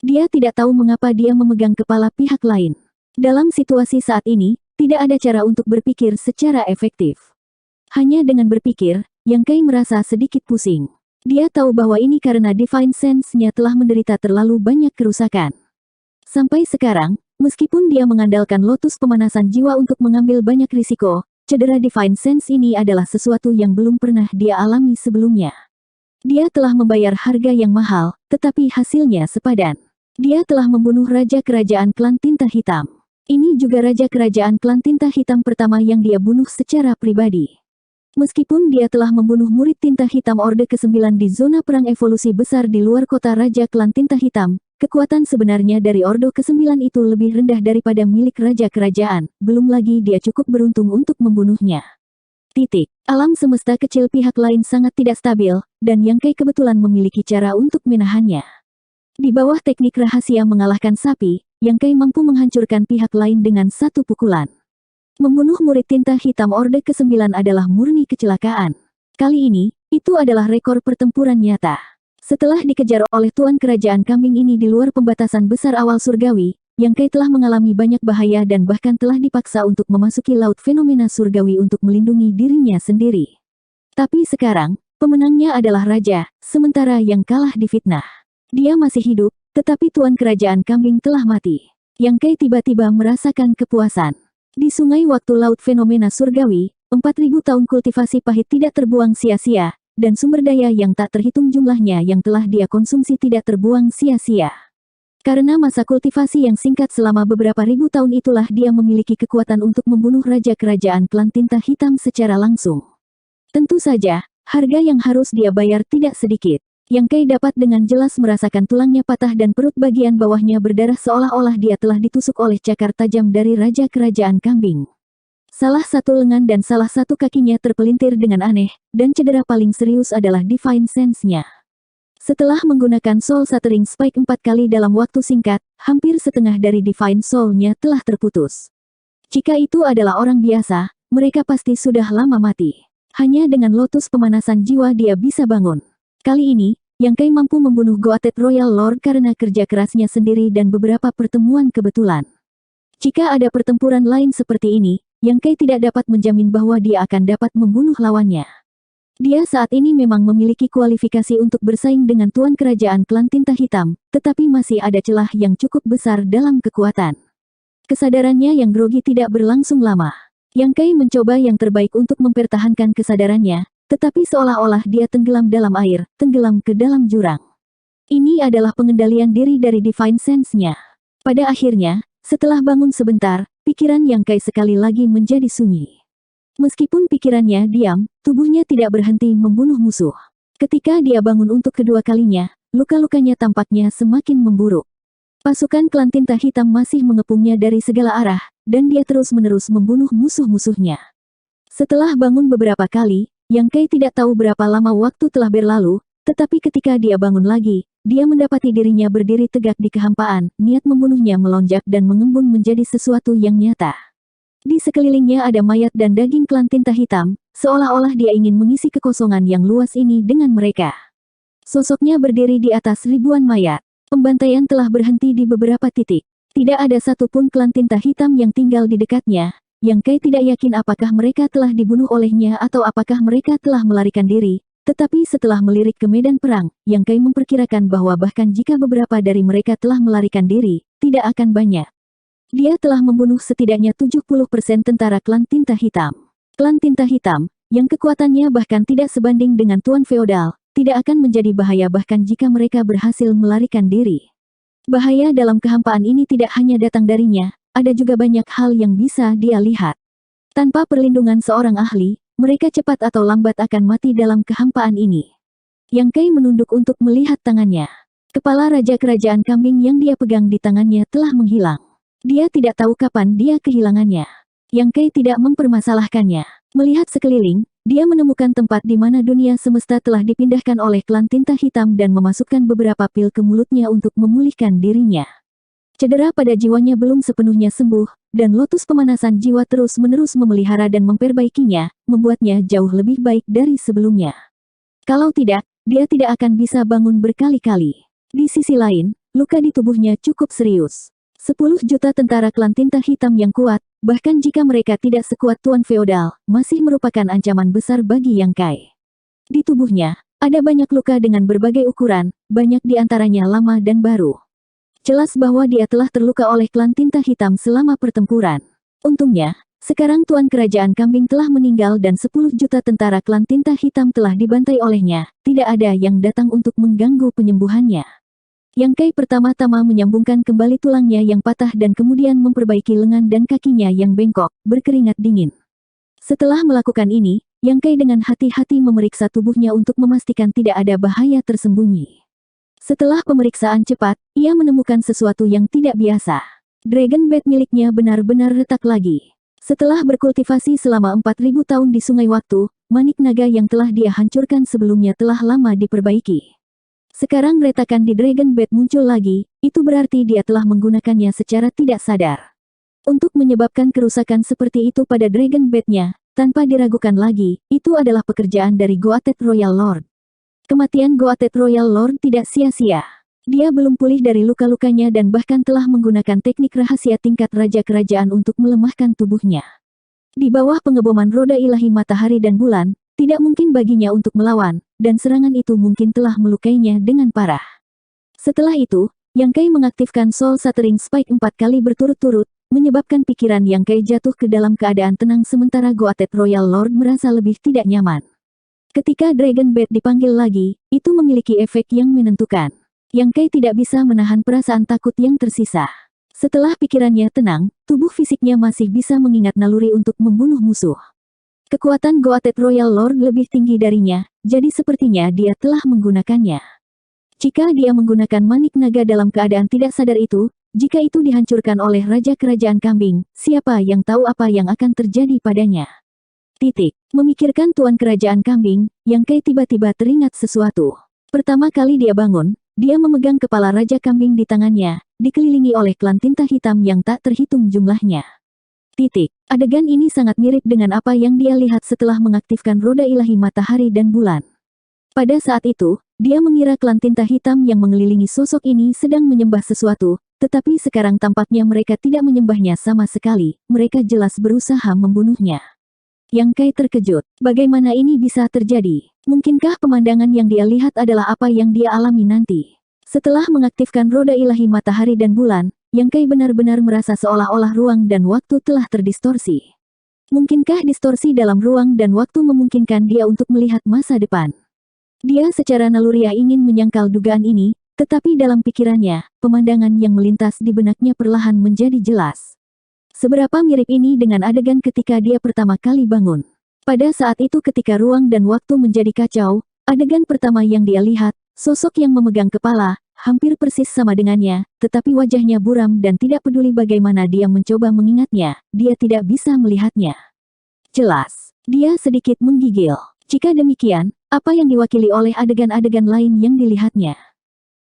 Dia tidak tahu mengapa dia memegang kepala pihak lain. Dalam situasi saat ini, tidak ada cara untuk berpikir secara efektif. Hanya dengan berpikir, Yang Kai merasa sedikit pusing. Dia tahu bahwa ini karena Divine Sense-nya telah menderita terlalu banyak kerusakan. Sampai sekarang, meskipun dia mengandalkan lotus pemanasan jiwa untuk mengambil banyak risiko, cedera Divine Sense ini adalah sesuatu yang belum pernah dia alami sebelumnya. Dia telah membayar harga yang mahal, tetapi hasilnya sepadan. Dia telah membunuh Raja Kerajaan Klan Tinta Hitam. Ini juga Raja Kerajaan Klan Tinta Hitam pertama yang dia bunuh secara pribadi. Meskipun dia telah membunuh murid Tinta Hitam Orde ke-9 di zona perang evolusi besar di luar kota Raja Klan Tinta Hitam, kekuatan sebenarnya dari Ordo ke-9 itu lebih rendah daripada milik Raja Kerajaan, belum lagi dia cukup beruntung untuk membunuhnya. Alam semesta kecil pihak lain sangat tidak stabil, dan Yang Kai kebetulan memiliki cara untuk menahannya. Di bawah teknik rahasia mengalahkan sapi, Yang Kai mampu menghancurkan pihak lain dengan satu pukulan. Membunuh murid Tinta Hitam Orde ke-9 adalah murni kecelakaan. Kali ini, itu adalah rekor pertempuran nyata. Setelah dikejar oleh Tuan Kerajaan Kambing ini di luar pembatasan besar awal surgawi, Yang Kai telah mengalami banyak bahaya dan bahkan telah dipaksa untuk memasuki laut fenomena surgawi untuk melindungi dirinya sendiri. Tapi sekarang, pemenangnya adalah Raja, sementara yang kalah difitnah. Dia masih hidup, tetapi Tuan Kerajaan Kambing telah mati. Yang Kai tiba-tiba merasakan kepuasan. Di sungai waktu laut fenomena surgawi, 4.000 tahun kultivasi pahit tidak terbuang sia-sia, dan sumber daya yang tak terhitung jumlahnya yang telah dia konsumsi tidak terbuang sia-sia. Karena masa kultivasi yang singkat selama beberapa ribu tahun itulah dia memiliki kekuatan untuk membunuh Raja Kerajaan Klan Tinta Hitam secara langsung. Tentu saja, harga yang harus dia bayar tidak sedikit. Yang Kai dapat dengan jelas merasakan tulangnya patah dan perut bagian bawahnya berdarah seolah-olah dia telah ditusuk oleh cakar tajam dari Raja Kerajaan Kambing. Salah satu lengan dan salah satu kakinya terpelintir dengan aneh, dan cedera paling serius adalah Divine Sense-nya. Setelah menggunakan Soul Shattering Spike 4 kali dalam waktu singkat, hampir setengah dari Divine Soul-nya telah terputus. Jika itu adalah orang biasa, mereka pasti sudah lama mati. Hanya dengan lotus pemanasan jiwa dia bisa bangun. Kali ini, Yang Kai mampu membunuh Goated Royal Lord karena kerja kerasnya sendiri dan beberapa pertemuan kebetulan. Jika ada pertempuran lain seperti ini, Yang Kai tidak dapat menjamin bahwa dia akan dapat membunuh lawannya. Dia saat ini memang memiliki kualifikasi untuk bersaing dengan Tuan Kerajaan Klan Tinta Hitam, tetapi masih ada celah yang cukup besar dalam kekuatan. Kesadarannya yang grogi tidak berlangsung lama. Yang Kai mencoba yang terbaik untuk mempertahankan kesadarannya, tetapi seolah-olah dia tenggelam dalam air, tenggelam ke dalam jurang. Ini adalah pengendalian diri dari Divine Sense-nya. Pada akhirnya, setelah bangun sebentar, pikiran Yang Kai sekali lagi menjadi sunyi. Meskipun pikirannya diam, tubuhnya tidak berhenti membunuh musuh. Ketika dia bangun untuk kedua kalinya, luka-lukanya tampaknya semakin memburuk. Pasukan Klan Tinta Hitam masih mengepungnya dari segala arah, dan dia terus-menerus membunuh musuh-musuhnya. Setelah bangun beberapa kali, Yang Kai tidak tahu berapa lama waktu telah berlalu, tetapi ketika dia bangun lagi, dia mendapati dirinya berdiri tegak di kehampaan, niat membunuhnya melonjak dan mengembun menjadi sesuatu yang nyata. Di sekelilingnya ada mayat dan daging Klan Tinta Hitam, seolah-olah dia ingin mengisi kekosongan yang luas ini dengan mereka. Sosoknya berdiri di atas ribuan mayat. Pembantaian telah berhenti di beberapa titik. Tidak ada satupun Klan Tinta Hitam yang tinggal di dekatnya. Yang Kai tidak yakin apakah mereka telah dibunuh olehnya atau apakah mereka telah melarikan diri. Tetapi setelah melirik ke medan perang, Yang Kai memperkirakan bahwa bahkan jika beberapa dari mereka telah melarikan diri, tidak akan banyak. Dia telah membunuh setidaknya 70% tentara Klan Tinta Hitam. Klan Tinta Hitam, yang kekuatannya bahkan tidak sebanding dengan Tuan Feodal, tidak akan menjadi bahaya bahkan jika mereka berhasil melarikan diri. Bahaya dalam kehampaan ini tidak hanya datang darinya, ada juga banyak hal yang bisa dia lihat. Tanpa perlindungan seorang ahli, mereka cepat atau lambat akan mati dalam kehampaan ini. Yang Kai menunduk untuk melihat tangannya. Kepala Raja Kerajaan Kambing yang dia pegang di tangannya telah menghilang. Dia tidak tahu kapan dia kehilangannya. Yang Kai tidak mempermasalahkannya. Melihat sekeliling, dia menemukan tempat di mana dunia semesta telah dipindahkan oleh Klan Tinta Hitam dan memasukkan beberapa pil ke mulutnya untuk memulihkan dirinya. Cedera pada jiwanya belum sepenuhnya sembuh, dan lotus pemanasan jiwa terus-menerus memelihara dan memperbaikinya, membuatnya jauh lebih baik dari sebelumnya. Kalau tidak, dia tidak akan bisa bangun berkali-kali. Di sisi lain, luka di tubuhnya cukup serius. 10 juta tentara klan tinta hitam yang kuat, bahkan jika mereka tidak sekuat Tuan Feodal, masih merupakan ancaman besar bagi Yang Kai. Di tubuhnya, ada banyak luka dengan berbagai ukuran, banyak di antaranya lama dan baru. Jelas bahwa dia telah terluka oleh klan tinta hitam selama pertempuran. Untungnya, sekarang Tuan Kerajaan Kambing telah meninggal dan 10 juta tentara klan tinta hitam telah dibantai olehnya, tidak ada yang datang untuk mengganggu penyembuhannya. Yang Kai pertama-tama menyambungkan kembali tulangnya yang patah dan kemudian memperbaiki lengan dan kakinya yang bengkok, berkeringat dingin. Setelah melakukan ini, Yang Kai dengan hati-hati memeriksa tubuhnya untuk memastikan tidak ada bahaya tersembunyi. Setelah pemeriksaan cepat, ia menemukan sesuatu yang tidak biasa. Dragon Bed miliknya benar-benar retak lagi. Setelah berkultivasi selama 4000 tahun di Sungai Waktu, manik naga yang telah dia hancurkan sebelumnya telah lama diperbaiki. Sekarang retakan di Dragon Bed muncul lagi, itu berarti dia telah menggunakannya secara tidak sadar. Untuk menyebabkan kerusakan seperti itu pada Dragon Bed-nya, tanpa diragukan lagi, itu adalah pekerjaan dari Goated Royal Lord. Kematian Goated Royal Lord tidak sia-sia. Dia belum pulih dari luka-lukanya dan bahkan telah menggunakan teknik rahasia tingkat Raja Kerajaan untuk melemahkan tubuhnya. Di bawah pengeboman roda ilahi matahari dan bulan, tidak mungkin baginya untuk melawan, dan serangan itu mungkin telah melukainya dengan parah. Setelah itu, Yang Kai mengaktifkan Soul Shattering Spike 4 kali berturut-turut, menyebabkan pikiran Yang Kai jatuh ke dalam keadaan tenang sementara Goated Royal Lord merasa lebih tidak nyaman. Ketika Dragon Bed dipanggil lagi, itu memiliki efek yang menentukan. Yang Kai tidak bisa menahan perasaan takut yang tersisa. Setelah pikirannya tenang, tubuh fisiknya masih bisa mengingat naluri untuk membunuh musuh. Kekuatan Goated Royal Lord lebih tinggi darinya, jadi sepertinya dia telah menggunakannya. Jika dia menggunakan manik naga dalam keadaan tidak sadar itu, jika itu dihancurkan oleh Raja Kerajaan Kambing, siapa yang tahu apa yang akan terjadi padanya? Memikirkan Tuan Kerajaan Kambing, Yang Kai tiba-tiba teringat sesuatu. Pertama kali dia bangun, dia memegang kepala Raja Kambing di tangannya, dikelilingi oleh klan tinta hitam yang tak terhitung jumlahnya. Adegan ini sangat mirip dengan apa yang dia lihat setelah mengaktifkan roda ilahi matahari dan bulan. Pada saat itu, dia mengira klan tinta hitam yang mengelilingi sosok ini sedang menyembah sesuatu, tetapi sekarang tampaknya mereka tidak menyembahnya sama sekali, mereka jelas berusaha membunuhnya. Yang Kai terkejut, bagaimana ini bisa terjadi? Mungkinkah pemandangan yang dia lihat adalah apa yang dia alami nanti? Setelah mengaktifkan roda ilahi matahari dan bulan, Yang Kai benar-benar merasa seolah-olah ruang dan waktu telah terdistorsi. Mungkinkah distorsi dalam ruang dan waktu memungkinkan dia untuk melihat masa depan? Dia secara naluriah ingin menyangkal dugaan ini, tetapi dalam pikirannya, pemandangan yang melintas di benaknya perlahan menjadi jelas. Seberapa mirip ini dengan adegan ketika dia pertama kali bangun. Pada saat itu ketika ruang dan waktu menjadi kacau, adegan pertama yang dia lihat, sosok yang memegang kepala, hampir persis sama dengannya, tetapi wajahnya buram dan tidak peduli bagaimana dia mencoba mengingatnya, dia tidak bisa melihatnya. Jelas, dia sedikit menggigil. Jika demikian, apa yang diwakili oleh adegan-adegan lain yang dilihatnya?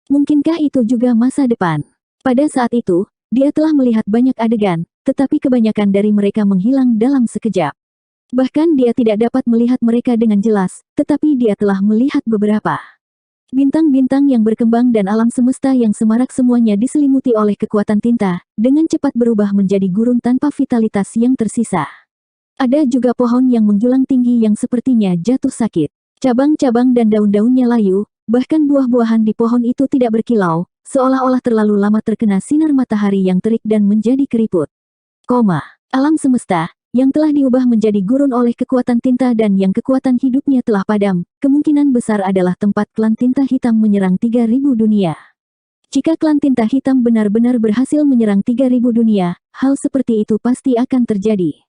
Mungkinkah itu juga masa depan? Pada saat itu, dia telah melihat banyak adegan, tetapi kebanyakan dari mereka menghilang dalam sekejap. Bahkan dia tidak dapat melihat mereka dengan jelas, tetapi dia telah melihat beberapa. Bintang-bintang yang berkembang dan alam semesta yang semarak semuanya diselimuti oleh kekuatan tinta, dengan cepat berubah menjadi gurun tanpa vitalitas yang tersisa. Ada juga pohon yang menjulang tinggi yang sepertinya jatuh sakit. Cabang-cabang dan daun-daunnya layu, bahkan buah-buahan di pohon itu tidak berkilau, seolah-olah terlalu lama terkena sinar matahari yang terik dan menjadi keriput. Alam semesta, yang telah diubah menjadi gurun oleh kekuatan tinta dan yang kekuatan hidupnya telah padam, kemungkinan besar adalah tempat klan tinta hitam menyerang 3000 dunia. Jika klan tinta hitam benar-benar berhasil menyerang 3000 dunia, hal seperti itu pasti akan terjadi.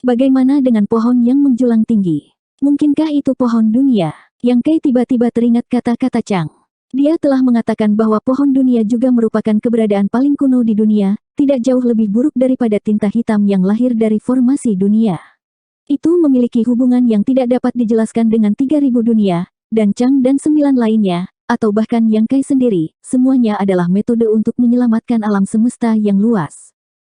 Bagaimana dengan pohon yang menjulang tinggi? Mungkinkah itu pohon dunia? Yang Kai tiba-tiba teringat kata-kata Chang. Dia telah mengatakan bahwa pohon dunia juga merupakan keberadaan paling kuno di dunia, tidak jauh lebih buruk daripada tinta hitam yang lahir dari formasi dunia. Itu memiliki hubungan yang tidak dapat dijelaskan dengan 3000 dunia, dan Chang dan 9 lainnya, atau bahkan Yang Kai sendiri, semuanya adalah metode untuk menyelamatkan alam semesta yang luas.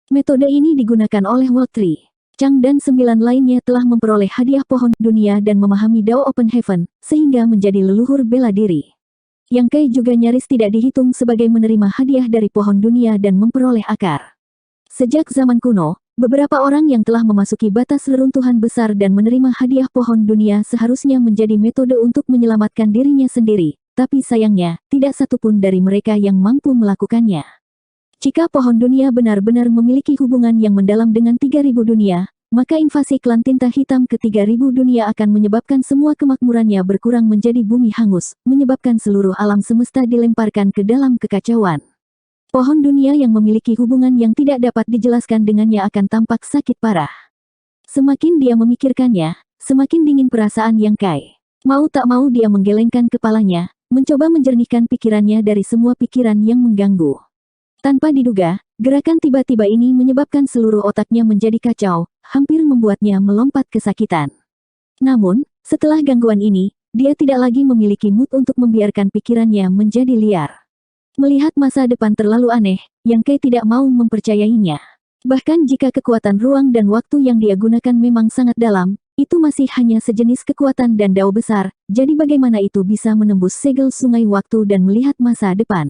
Metode ini digunakan oleh Waltri. Chang dan 9 lainnya telah memperoleh hadiah pohon dunia dan memahami Dao Open Heaven, sehingga menjadi leluhur bela diri. Yang Kai juga nyaris tidak dihitung sebagai menerima hadiah dari pohon dunia dan memperoleh akar. Sejak zaman kuno, beberapa orang yang telah memasuki batas reruntuhan besar dan menerima hadiah pohon dunia seharusnya menjadi metode untuk menyelamatkan dirinya sendiri, tapi sayangnya, tidak satupun dari mereka yang mampu melakukannya. Jika pohon dunia benar-benar memiliki hubungan yang mendalam dengan 3000 dunia, maka invasi klan tinta hitam ke 3000 dunia akan menyebabkan semua kemakmurannya berkurang menjadi bumi hangus, menyebabkan seluruh alam semesta dilemparkan ke dalam kekacauan. Pohon dunia yang memiliki hubungan yang tidak dapat dijelaskan dengannya akan tampak sakit parah. Semakin dia memikirkannya, semakin dingin perasaan Yang Kai. Mau tak mau dia menggelengkan kepalanya, mencoba menjernihkan pikirannya dari semua pikiran yang mengganggu. Tanpa diduga, gerakan tiba-tiba ini menyebabkan seluruh otaknya menjadi kacau, hampir membuatnya melompat kesakitan. Namun, setelah gangguan ini, dia tidak lagi memiliki mood untuk membiarkan pikirannya menjadi liar. Melihat masa depan terlalu aneh, Yang Kai tidak mau mempercayainya. Bahkan jika kekuatan ruang dan waktu yang dia gunakan memang sangat dalam, itu masih hanya sejenis kekuatan dan dao besar, jadi bagaimana itu bisa menembus segel sungai waktu dan melihat masa depan?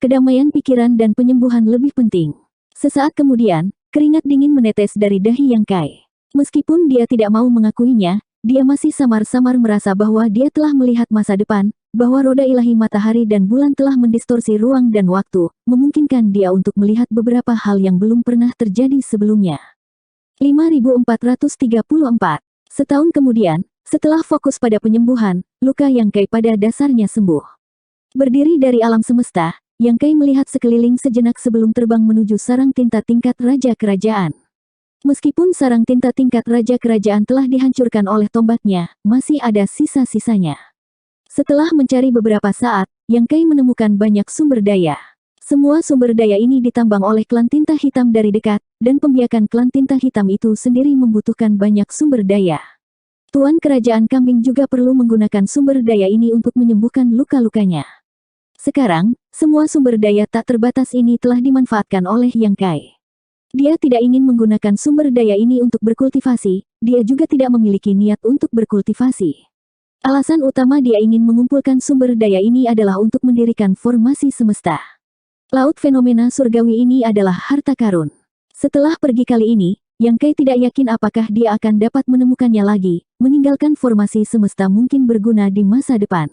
Kedamaian pikiran dan penyembuhan lebih penting. Sesaat kemudian, keringat dingin menetes dari dahi Yang Kai. Meskipun dia tidak mau mengakuinya, dia masih samar-samar merasa bahwa dia telah melihat masa depan, bahwa roda ilahi matahari dan bulan telah mendistorsi ruang dan waktu, memungkinkan dia untuk melihat beberapa hal yang belum pernah terjadi sebelumnya. 5434. Setahun kemudian, setelah fokus pada penyembuhan, luka Yang Kai pada dasarnya sembuh. Berdiri dari alam semesta, Yang Kai melihat sekeliling sejenak sebelum terbang menuju sarang tinta tingkat Raja Kerajaan. Meskipun sarang tinta tingkat Raja Kerajaan telah dihancurkan oleh tombaknya, masih ada sisa-sisanya. Setelah mencari beberapa saat, Yang Kai menemukan banyak sumber daya. Semua sumber daya ini ditambang oleh klan tinta hitam dari dekat, dan pembiakan klan tinta hitam itu sendiri membutuhkan banyak sumber daya. Tuan Kerajaan Kambing juga perlu menggunakan sumber daya ini untuk menyembuhkan luka-lukanya. Sekarang, semua sumber daya tak terbatas ini telah dimanfaatkan oleh Yang Kai. Dia tidak ingin menggunakan sumber daya ini untuk berkultivasi, dia juga tidak memiliki niat untuk berkultivasi. Alasan utama dia ingin mengumpulkan sumber daya ini adalah untuk mendirikan formasi semesta. Laut fenomena surgawi ini adalah harta karun. Setelah pergi kali ini, Yang Kai tidak yakin apakah dia akan dapat menemukannya lagi, meninggalkan formasi semesta mungkin berguna di masa depan.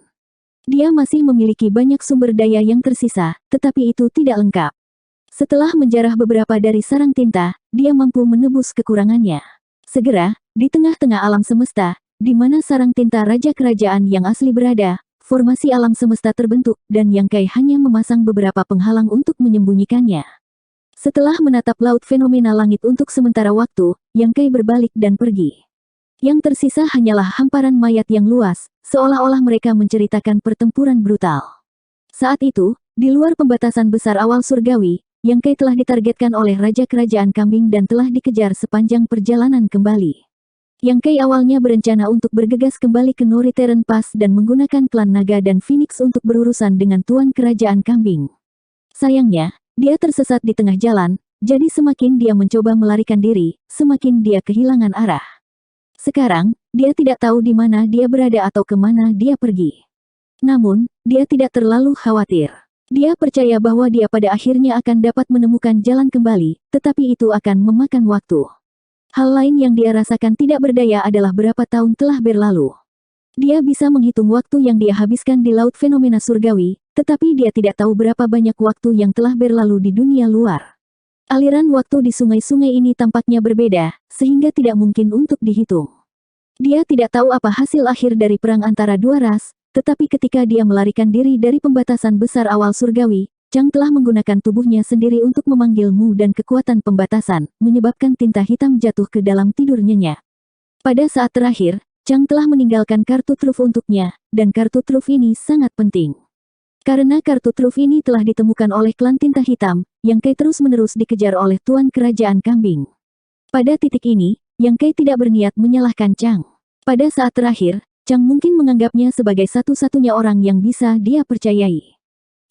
Dia masih memiliki banyak sumber daya yang tersisa, tetapi itu tidak lengkap. Setelah menjarah beberapa dari sarang tinta, dia mampu menebus kekurangannya. Segera, di tengah-tengah alam semesta, di mana sarang tinta Raja Kerajaan yang asli berada, formasi alam semesta terbentuk, dan Yang Kai hanya memasang beberapa penghalang untuk menyembunyikannya. Setelah menatap laut fenomena langit untuk sementara waktu, Yang Kai berbalik dan pergi. Yang tersisa hanyalah hamparan mayat yang luas, seolah-olah mereka menceritakan pertempuran brutal. Saat itu, di luar pembatasan besar awal surgawi, Yang Kai telah ditargetkan oleh Raja Kerajaan Kambing dan telah dikejar sepanjang perjalanan kembali. Yang Kai awalnya berencana untuk bergegas kembali ke Northern Pass dan menggunakan klan naga dan Phoenix untuk berurusan dengan Tuan Kerajaan Kambing. Sayangnya, dia tersesat di tengah jalan, jadi semakin dia mencoba melarikan diri, semakin dia kehilangan arah. Sekarang, dia tidak tahu di mana dia berada atau kemana dia pergi. Namun, dia tidak terlalu khawatir. Dia percaya bahwa dia pada akhirnya akan dapat menemukan jalan kembali, tetapi itu akan memakan waktu. Hal lain yang dia rasakan tidak berdaya adalah berapa tahun telah berlalu. Dia bisa menghitung waktu yang dia habiskan di laut fenomena surgawi, tetapi dia tidak tahu berapa banyak waktu yang telah berlalu di dunia luar. Aliran waktu di sungai-sungai ini tampaknya berbeda, sehingga tidak mungkin untuk dihitung. Dia tidak tahu apa hasil akhir dari perang antara dua ras, tetapi ketika dia melarikan diri dari pembatasan besar awal surgawi, Chang telah menggunakan tubuhnya sendiri untuk memanggil Mu dan kekuatan pembatasan, menyebabkan tinta hitam jatuh ke dalam tidur nyenyak. Pada saat terakhir, Chang telah meninggalkan kartu truf untuknya, dan kartu truf ini sangat penting. Karena kartu truf ini telah ditemukan oleh klan tinta hitam, Yang Kai terus-menerus dikejar oleh Tuan Kerajaan Kambing. Pada titik ini, Yang Kai tidak berniat menyalahkan Chang. Pada saat terakhir, Chang mungkin menganggapnya sebagai satu-satunya orang yang bisa dia percayai.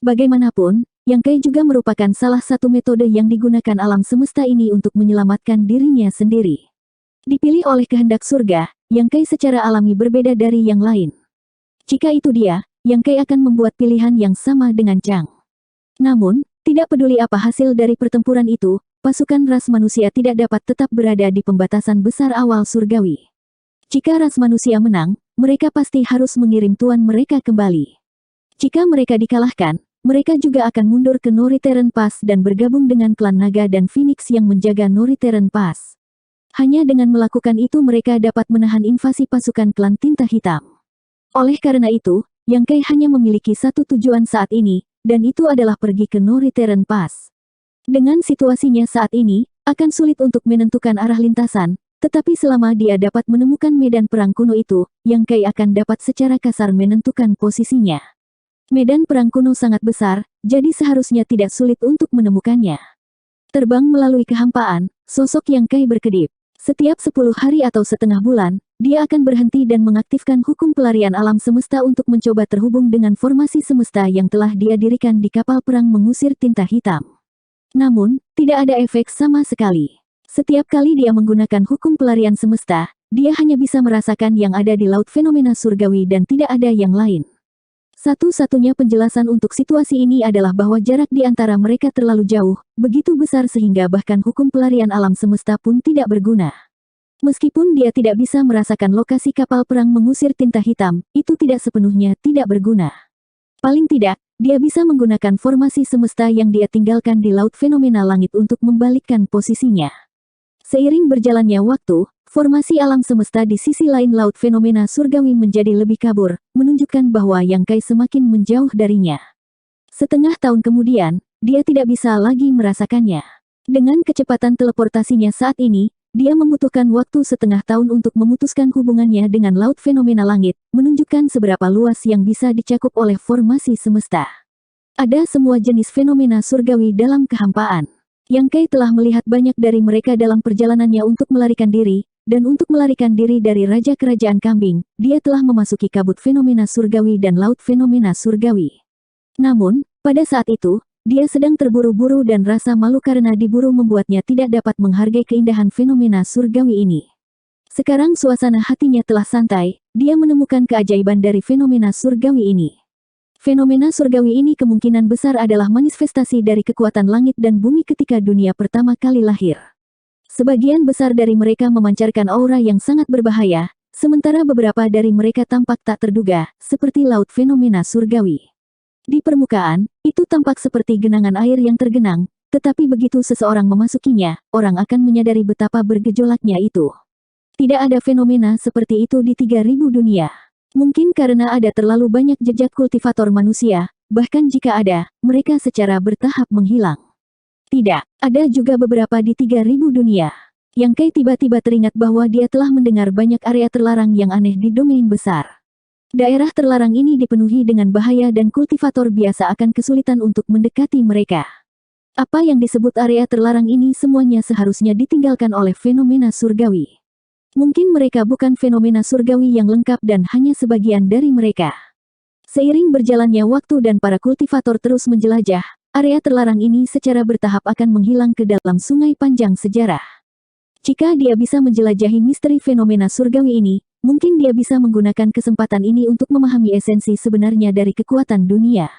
Bagaimanapun, Yang Kai juga merupakan salah satu metode yang digunakan alam semesta ini untuk menyelamatkan dirinya sendiri. Dipilih oleh kehendak surga, Yang Kai secara alami berbeda dari yang lain. Jika itu dia, Yang Kai akan membuat pilihan yang sama dengan Chang. Namun, tidak peduli apa hasil dari pertempuran itu, pasukan ras manusia tidak dapat tetap berada di pembatasan besar awal surgawi. Jika ras manusia menang, mereka pasti harus mengirim tuan mereka kembali. Jika mereka dikalahkan, mereka juga akan mundur ke Northern Pass dan bergabung dengan klan Naga dan Phoenix yang menjaga Northern Pass. Hanya dengan melakukan itu mereka dapat menahan invasi pasukan klan Tinta Hitam. Oleh karena itu, Yang Kai hanya memiliki satu tujuan saat ini, dan itu adalah pergi ke Northern Pass. Dengan situasinya saat ini, akan sulit untuk menentukan arah lintasan, tetapi selama dia dapat menemukan medan perang kuno itu, Yang Kai akan dapat secara kasar menentukan posisinya. Medan perang kuno sangat besar, jadi seharusnya tidak sulit untuk menemukannya. Terbang melalui kehampaan, sosok Yang Kai berkedip. Setiap 10 hari atau setengah bulan, dia akan berhenti dan mengaktifkan hukum pelarian alam semesta untuk mencoba terhubung dengan formasi semesta yang telah dia dirikan di kapal perang mengusir tinta hitam. Namun, tidak ada efek sama sekali. Setiap kali dia menggunakan hukum pelarian semesta, dia hanya bisa merasakan yang ada di laut fenomena surgawi dan tidak ada yang lain. Satu-satunya penjelasan untuk situasi ini adalah bahwa jarak di antara mereka terlalu jauh, begitu besar sehingga bahkan hukum pelarian alam semesta pun tidak berguna. Meskipun dia tidak bisa merasakan lokasi kapal perang mengusir tinta hitam, itu tidak sepenuhnya tidak berguna. Paling tidak, dia bisa menggunakan formasi semesta yang dia tinggalkan di laut fenomena langit untuk membalikkan posisinya. Seiring berjalannya waktu, formasi alam semesta di sisi lain laut fenomena surgawi menjadi lebih kabur, menunjukkan bahwa Yang Kai semakin menjauh darinya. Setengah tahun kemudian, dia tidak bisa lagi merasakannya. Dengan kecepatan teleportasinya saat ini, dia membutuhkan waktu setengah tahun untuk memutuskan hubungannya dengan laut fenomena langit, menunjukkan seberapa luas yang bisa dicakup oleh formasi semesta. Ada semua jenis fenomena surgawi dalam kehampaan. Yang Kai telah melihat banyak dari mereka dalam perjalanannya untuk melarikan diri, dan untuk melarikan diri dari Raja Kerajaan Kambing, dia telah memasuki kabut fenomena surgawi dan laut fenomena surgawi. Namun, pada saat itu, dia sedang terburu-buru dan rasa malu karena diburu membuatnya tidak dapat menghargai keindahan fenomena surgawi ini. Sekarang suasana hatinya telah santai, dia menemukan keajaiban dari fenomena surgawi ini. Fenomena surgawi ini kemungkinan besar adalah manifestasi dari kekuatan langit dan bumi ketika dunia pertama kali lahir. Sebagian besar dari mereka memancarkan aura yang sangat berbahaya, sementara beberapa dari mereka tampak tak terduga, seperti laut fenomena surgawi. Di permukaan, itu tampak seperti genangan air yang tergenang, tetapi begitu seseorang memasukinya, orang akan menyadari betapa bergejolaknya itu. Tidak ada fenomena seperti itu di 3000 dunia. Mungkin karena ada terlalu banyak jejak kultivator manusia, bahkan jika ada, mereka secara bertahap menghilang. Tidak, ada juga beberapa di 3000 dunia. Yang Kai tiba-tiba teringat bahwa dia telah mendengar banyak area terlarang yang aneh di domain besar. Daerah terlarang ini dipenuhi dengan bahaya dan kultivator biasa akan kesulitan untuk mendekati mereka. Apa yang disebut area terlarang ini semuanya seharusnya ditinggalkan oleh fenomena surgawi. Mungkin mereka bukan fenomena surgawi yang lengkap dan hanya sebagian dari mereka. Seiring berjalannya waktu dan para kultivator terus menjelajah, area terlarang ini secara bertahap akan menghilang ke dalam sungai panjang sejarah. Jika dia bisa menjelajahi misteri fenomena surgawi ini, mungkin dia bisa menggunakan kesempatan ini untuk memahami esensi sebenarnya dari kekuatan dunia.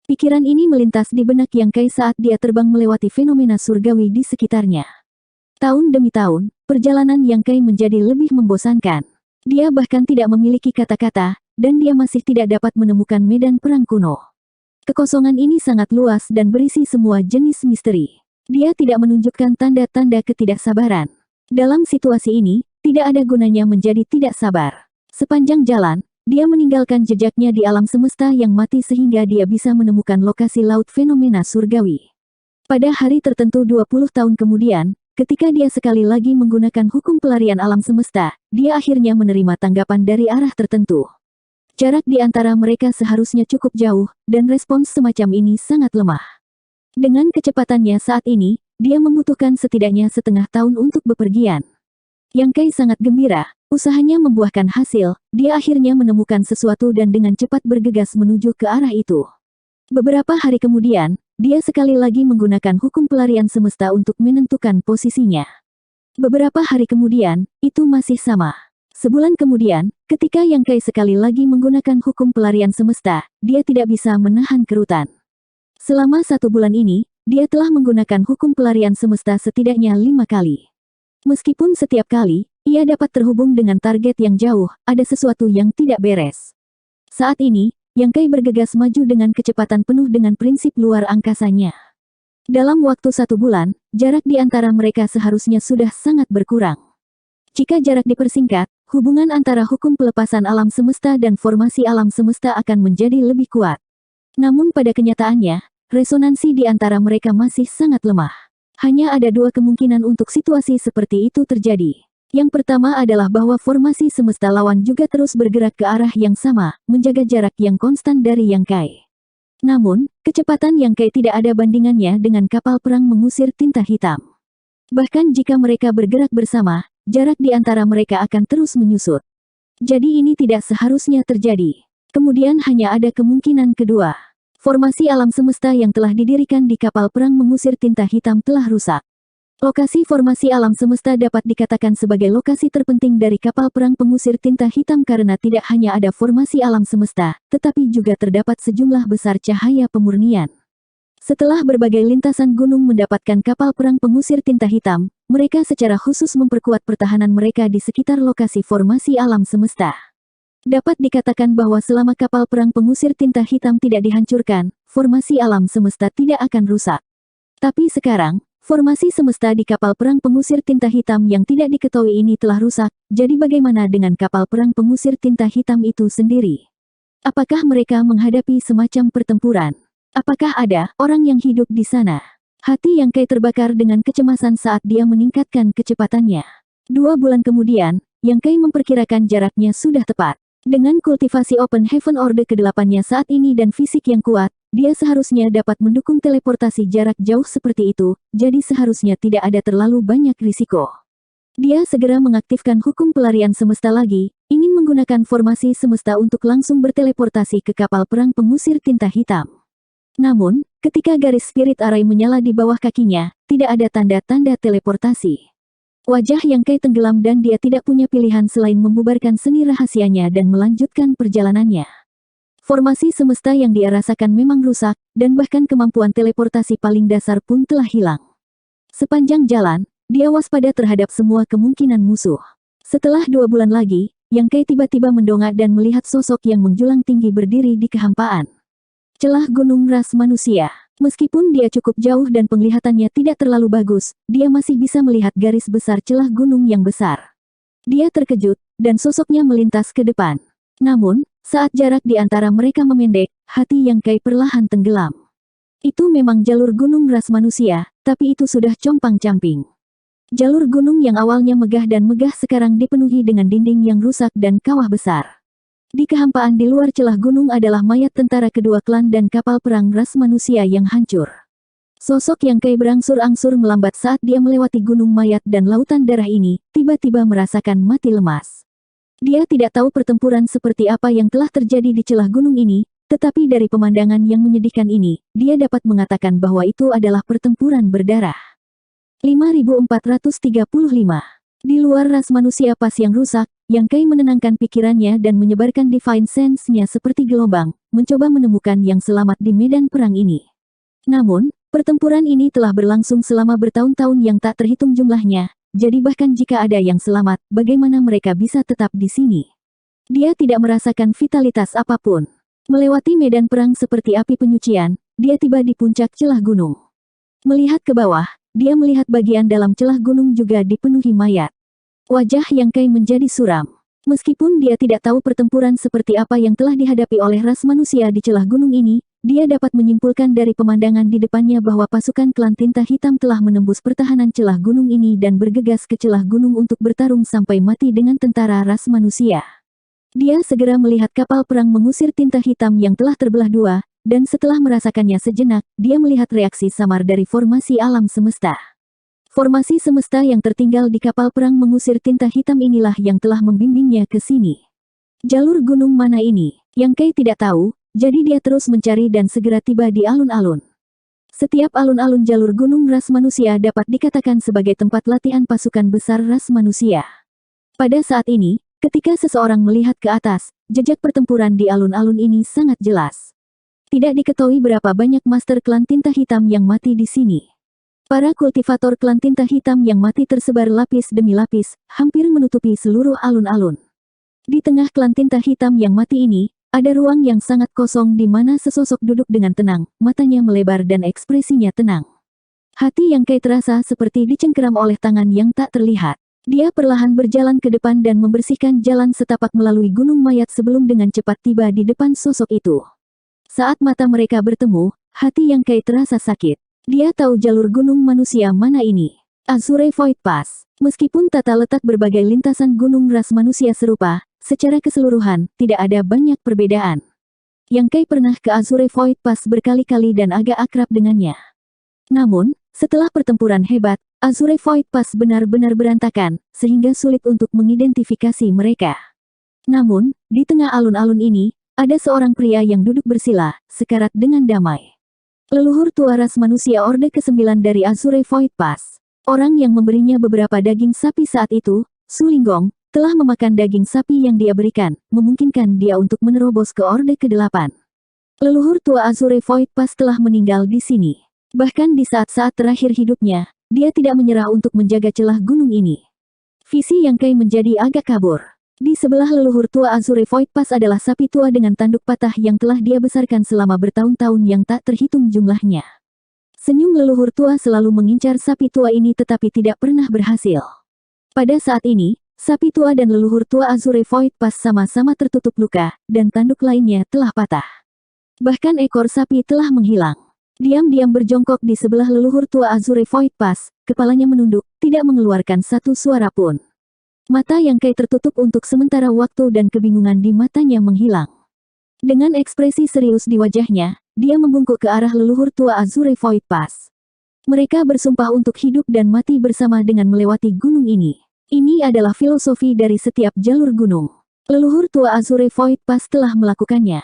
Pikiran ini melintas di benak Yang Kai saat dia terbang melewati fenomena surgawi di sekitarnya. Tahun demi tahun, perjalanan Yang Kai menjadi lebih membosankan. Dia bahkan tidak memiliki kata-kata, dan dia masih tidak dapat menemukan medan perang kuno. Kekosongan ini sangat luas dan berisi semua jenis misteri. Dia tidak menunjukkan tanda-tanda ketidaksabaran. Dalam situasi ini, tidak ada gunanya menjadi tidak sabar. Sepanjang jalan, dia meninggalkan jejaknya di alam semesta yang mati sehingga dia bisa menemukan lokasi laut fenomena surgawi. Pada hari tertentu 20 tahun kemudian, ketika dia sekali lagi menggunakan hukum pelarian alam semesta, dia akhirnya menerima tanggapan dari arah tertentu. Jarak di antara mereka seharusnya cukup jauh, dan respons semacam ini sangat lemah. Dengan kecepatannya saat ini, dia membutuhkan setidaknya setengah tahun untuk bepergian. Yang Kai sangat gembira, usahanya membuahkan hasil, dia akhirnya menemukan sesuatu dan dengan cepat bergegas menuju ke arah itu. Beberapa hari kemudian, dia sekali lagi menggunakan hukum pelarian semesta untuk menentukan posisinya. Beberapa hari kemudian, itu masih sama. Sebulan kemudian, ketika Yang Kai sekali lagi menggunakan hukum pelarian semesta, dia tidak bisa menahan kerutan. Selama 1 bulan ini, dia telah menggunakan hukum pelarian semesta setidaknya 5 kali. Meskipun setiap kali, ia dapat terhubung dengan target yang jauh, ada sesuatu yang tidak beres. Saat ini, Yang Kai bergegas maju dengan kecepatan penuh dengan prinsip luar angkasanya. Dalam waktu 1 bulan, jarak di antara mereka seharusnya sudah sangat berkurang. Jika jarak dipersingkat, hubungan antara hukum pelepasan alam semesta dan formasi alam semesta akan menjadi lebih kuat. Namun pada kenyataannya, resonansi di antara mereka masih sangat lemah. Hanya ada 2 kemungkinan untuk situasi seperti itu terjadi. Yang pertama adalah bahwa formasi semesta lawan juga terus bergerak ke arah yang sama, menjaga jarak yang konstan dari Yang Kai. Namun, kecepatan Yang Kai tidak ada bandingannya dengan kapal perang mengusir tinta hitam. Bahkan jika mereka bergerak bersama, jarak di antara mereka akan terus menyusut. Jadi ini tidak seharusnya terjadi. Kemudian hanya ada kemungkinan kedua. Formasi alam semesta yang telah didirikan di kapal perang mengusir tinta hitam telah rusak. Lokasi formasi alam semesta dapat dikatakan sebagai lokasi terpenting dari kapal perang pengusir tinta hitam karena tidak hanya ada formasi alam semesta, tetapi juga terdapat sejumlah besar cahaya pemurnian. Setelah berbagai lintasan gunung mendapatkan kapal perang pengusir tinta hitam, mereka secara khusus memperkuat pertahanan mereka di sekitar lokasi formasi alam semesta. Dapat dikatakan bahwa selama kapal perang pengusir tinta hitam tidak dihancurkan, formasi alam semesta tidak akan rusak. Tapi sekarang, formasi semesta di kapal perang pengusir tinta hitam yang tidak diketahui ini telah rusak, jadi bagaimana dengan kapal perang pengusir tinta hitam itu sendiri? Apakah mereka menghadapi semacam pertempuran? Apakah ada orang yang hidup di sana? Hati Yang Kai terbakar dengan kecemasan saat dia meningkatkan kecepatannya. 2 bulan kemudian, Yang Kai memperkirakan jaraknya sudah tepat. Dengan kultivasi Open Heaven Orde ke-8-nya saat ini dan fisik yang kuat, dia seharusnya dapat mendukung teleportasi jarak jauh seperti itu, jadi seharusnya tidak ada terlalu banyak risiko. Dia segera mengaktifkan hukum pelarian semesta lagi, ingin menggunakan formasi semesta untuk langsung berteleportasi ke kapal perang pengusir tinta hitam. Namun, ketika garis spirit array menyala di bawah kakinya, tidak ada tanda-tanda teleportasi. Wajah Yang Kai tenggelam dan dia tidak punya pilihan selain membubarkan seni rahasianya dan melanjutkan perjalanannya. Formasi semesta yang dia rasakan memang rusak, dan bahkan kemampuan teleportasi paling dasar pun telah hilang. Sepanjang jalan, dia waspada terhadap semua kemungkinan musuh. Setelah 2 bulan lagi, Yang Kai tiba-tiba mendongak dan melihat sosok yang menjulang tinggi berdiri di kehampaan. Celah gunung ras manusia. Meskipun dia cukup jauh dan penglihatannya tidak terlalu bagus, dia masih bisa melihat garis besar celah gunung yang besar. Dia terkejut, dan sosoknya melintas ke depan. Namun, saat jarak di antara mereka memendek, hati Yang Kai perlahan tenggelam. Itu memang jalur gunung ras manusia, tapi itu sudah compang-camping. Jalur gunung yang awalnya megah dan megah sekarang dipenuhi dengan dinding yang rusak dan kawah besar. Di kehampaan di luar celah gunung adalah mayat tentara kedua klan dan kapal perang ras manusia yang hancur. Sosok Yang Kai berangsur-angsur melambat saat dia melewati gunung mayat dan lautan darah ini, tiba-tiba merasakan mati lemas. Dia tidak tahu pertempuran seperti apa yang telah terjadi di celah gunung ini, tetapi dari pemandangan yang menyedihkan ini, dia dapat mengatakan bahwa itu adalah pertempuran berdarah. 5435. Di luar ras manusia pas yang rusak, Yang Kai menenangkan pikirannya dan menyebarkan Divine Sense-nya seperti gelombang, mencoba menemukan yang selamat di medan perang ini. Namun, pertempuran ini telah berlangsung selama bertahun-tahun yang tak terhitung jumlahnya, jadi bahkan jika ada yang selamat, bagaimana mereka bisa tetap di sini? Dia tidak merasakan vitalitas apapun. Melewati medan perang seperti api penyucian, dia tiba di puncak celah gunung. Melihat ke bawah, dia melihat bagian dalam celah gunung juga dipenuhi mayat. Wajah Yang Kai menjadi suram. Meskipun dia tidak tahu pertempuran seperti apa yang telah dihadapi oleh ras manusia di celah gunung ini, dia dapat menyimpulkan dari pemandangan di depannya bahwa pasukan klan tinta hitam telah menembus pertahanan celah gunung ini dan bergegas ke celah gunung untuk bertarung sampai mati dengan tentara ras manusia. Dia segera melihat kapal perang mengusir tinta hitam yang telah terbelah 2, dan setelah merasakannya sejenak, dia melihat reaksi samar dari formasi alam semesta. Formasi semesta yang tertinggal di kapal perang mengusir tinta hitam inilah yang telah membimbingnya ke sini. Jalur gunung mana ini? Yang Kai tidak tahu, jadi dia terus mencari dan segera tiba di alun-alun. Setiap alun-alun jalur gunung ras manusia dapat dikatakan sebagai tempat latihan pasukan besar ras manusia. Pada saat ini, Ketika seseorang melihat ke atas, jejak pertempuran di alun-alun ini sangat jelas. Tidak diketahui berapa banyak master klan tinta hitam yang mati di sini. Para kultivator klan tinta hitam yang mati tersebar lapis demi lapis, hampir menutupi seluruh alun-alun. Di tengah klan tinta hitam yang mati ini, ada ruang yang sangat kosong di mana sesosok duduk dengan tenang, matanya melebar dan ekspresinya tenang. Hati Yang Kai terasa seperti dicengkeram oleh tangan yang tak terlihat. Dia perlahan berjalan ke depan dan membersihkan jalan setapak melalui gunung mayat sebelum dengan cepat tiba di depan sosok itu. Saat mata mereka bertemu, hati Yang Kai terasa sakit. Dia tahu jalur gunung manusia mana ini. Azure Void Pass. Meskipun tata letak berbagai lintasan gunung ras manusia serupa, secara keseluruhan, tidak ada banyak perbedaan. Yang Kai pernah ke Azure Void Pass berkali-kali dan agak akrab dengannya. Namun, setelah pertempuran hebat, Azure Void Pass benar-benar berantakan, sehingga sulit untuk mengidentifikasi mereka. Namun, di tengah alun-alun ini, ada seorang pria yang duduk bersila, sekarat dengan damai. Leluhur tua ras manusia Orde ke-9 dari Azure Void Pass. Orang yang memberinya beberapa daging sapi saat itu, Su Linggong, telah memakan daging sapi yang dia berikan, memungkinkan dia untuk menerobos ke Orde ke-8. Leluhur tua Azure Void Pass telah meninggal di sini. Bahkan di saat-saat terakhir hidupnya, dia tidak menyerah untuk menjaga celah gunung ini. Visi Yang Kai menjadi agak kabur. Di sebelah leluhur tua Azure Void Pass adalah sapi tua dengan tanduk patah yang telah dia besarkan selama bertahun-tahun yang tak terhitung jumlahnya. Senyum leluhur tua selalu mengincar sapi tua ini tetapi tidak pernah berhasil. Pada saat ini, sapi tua dan leluhur tua Azure Void Pass sama-sama tertutup luka, dan tanduk lainnya telah patah. Bahkan ekor sapi telah menghilang. Diam-diam berjongkok di sebelah leluhur tua Azure Void Pass, kepalanya menunduk, tidak mengeluarkan satu suara pun. Mata Yang Kai tertutup untuk sementara waktu dan kebingungan di matanya menghilang. Dengan ekspresi serius di wajahnya, dia membungkuk ke arah leluhur tua Azure Void Pass. Mereka bersumpah untuk hidup dan mati bersama dengan melewati gunung ini. Ini adalah filosofi dari setiap jalur gunung. Leluhur tua Azure Void Pass telah melakukannya.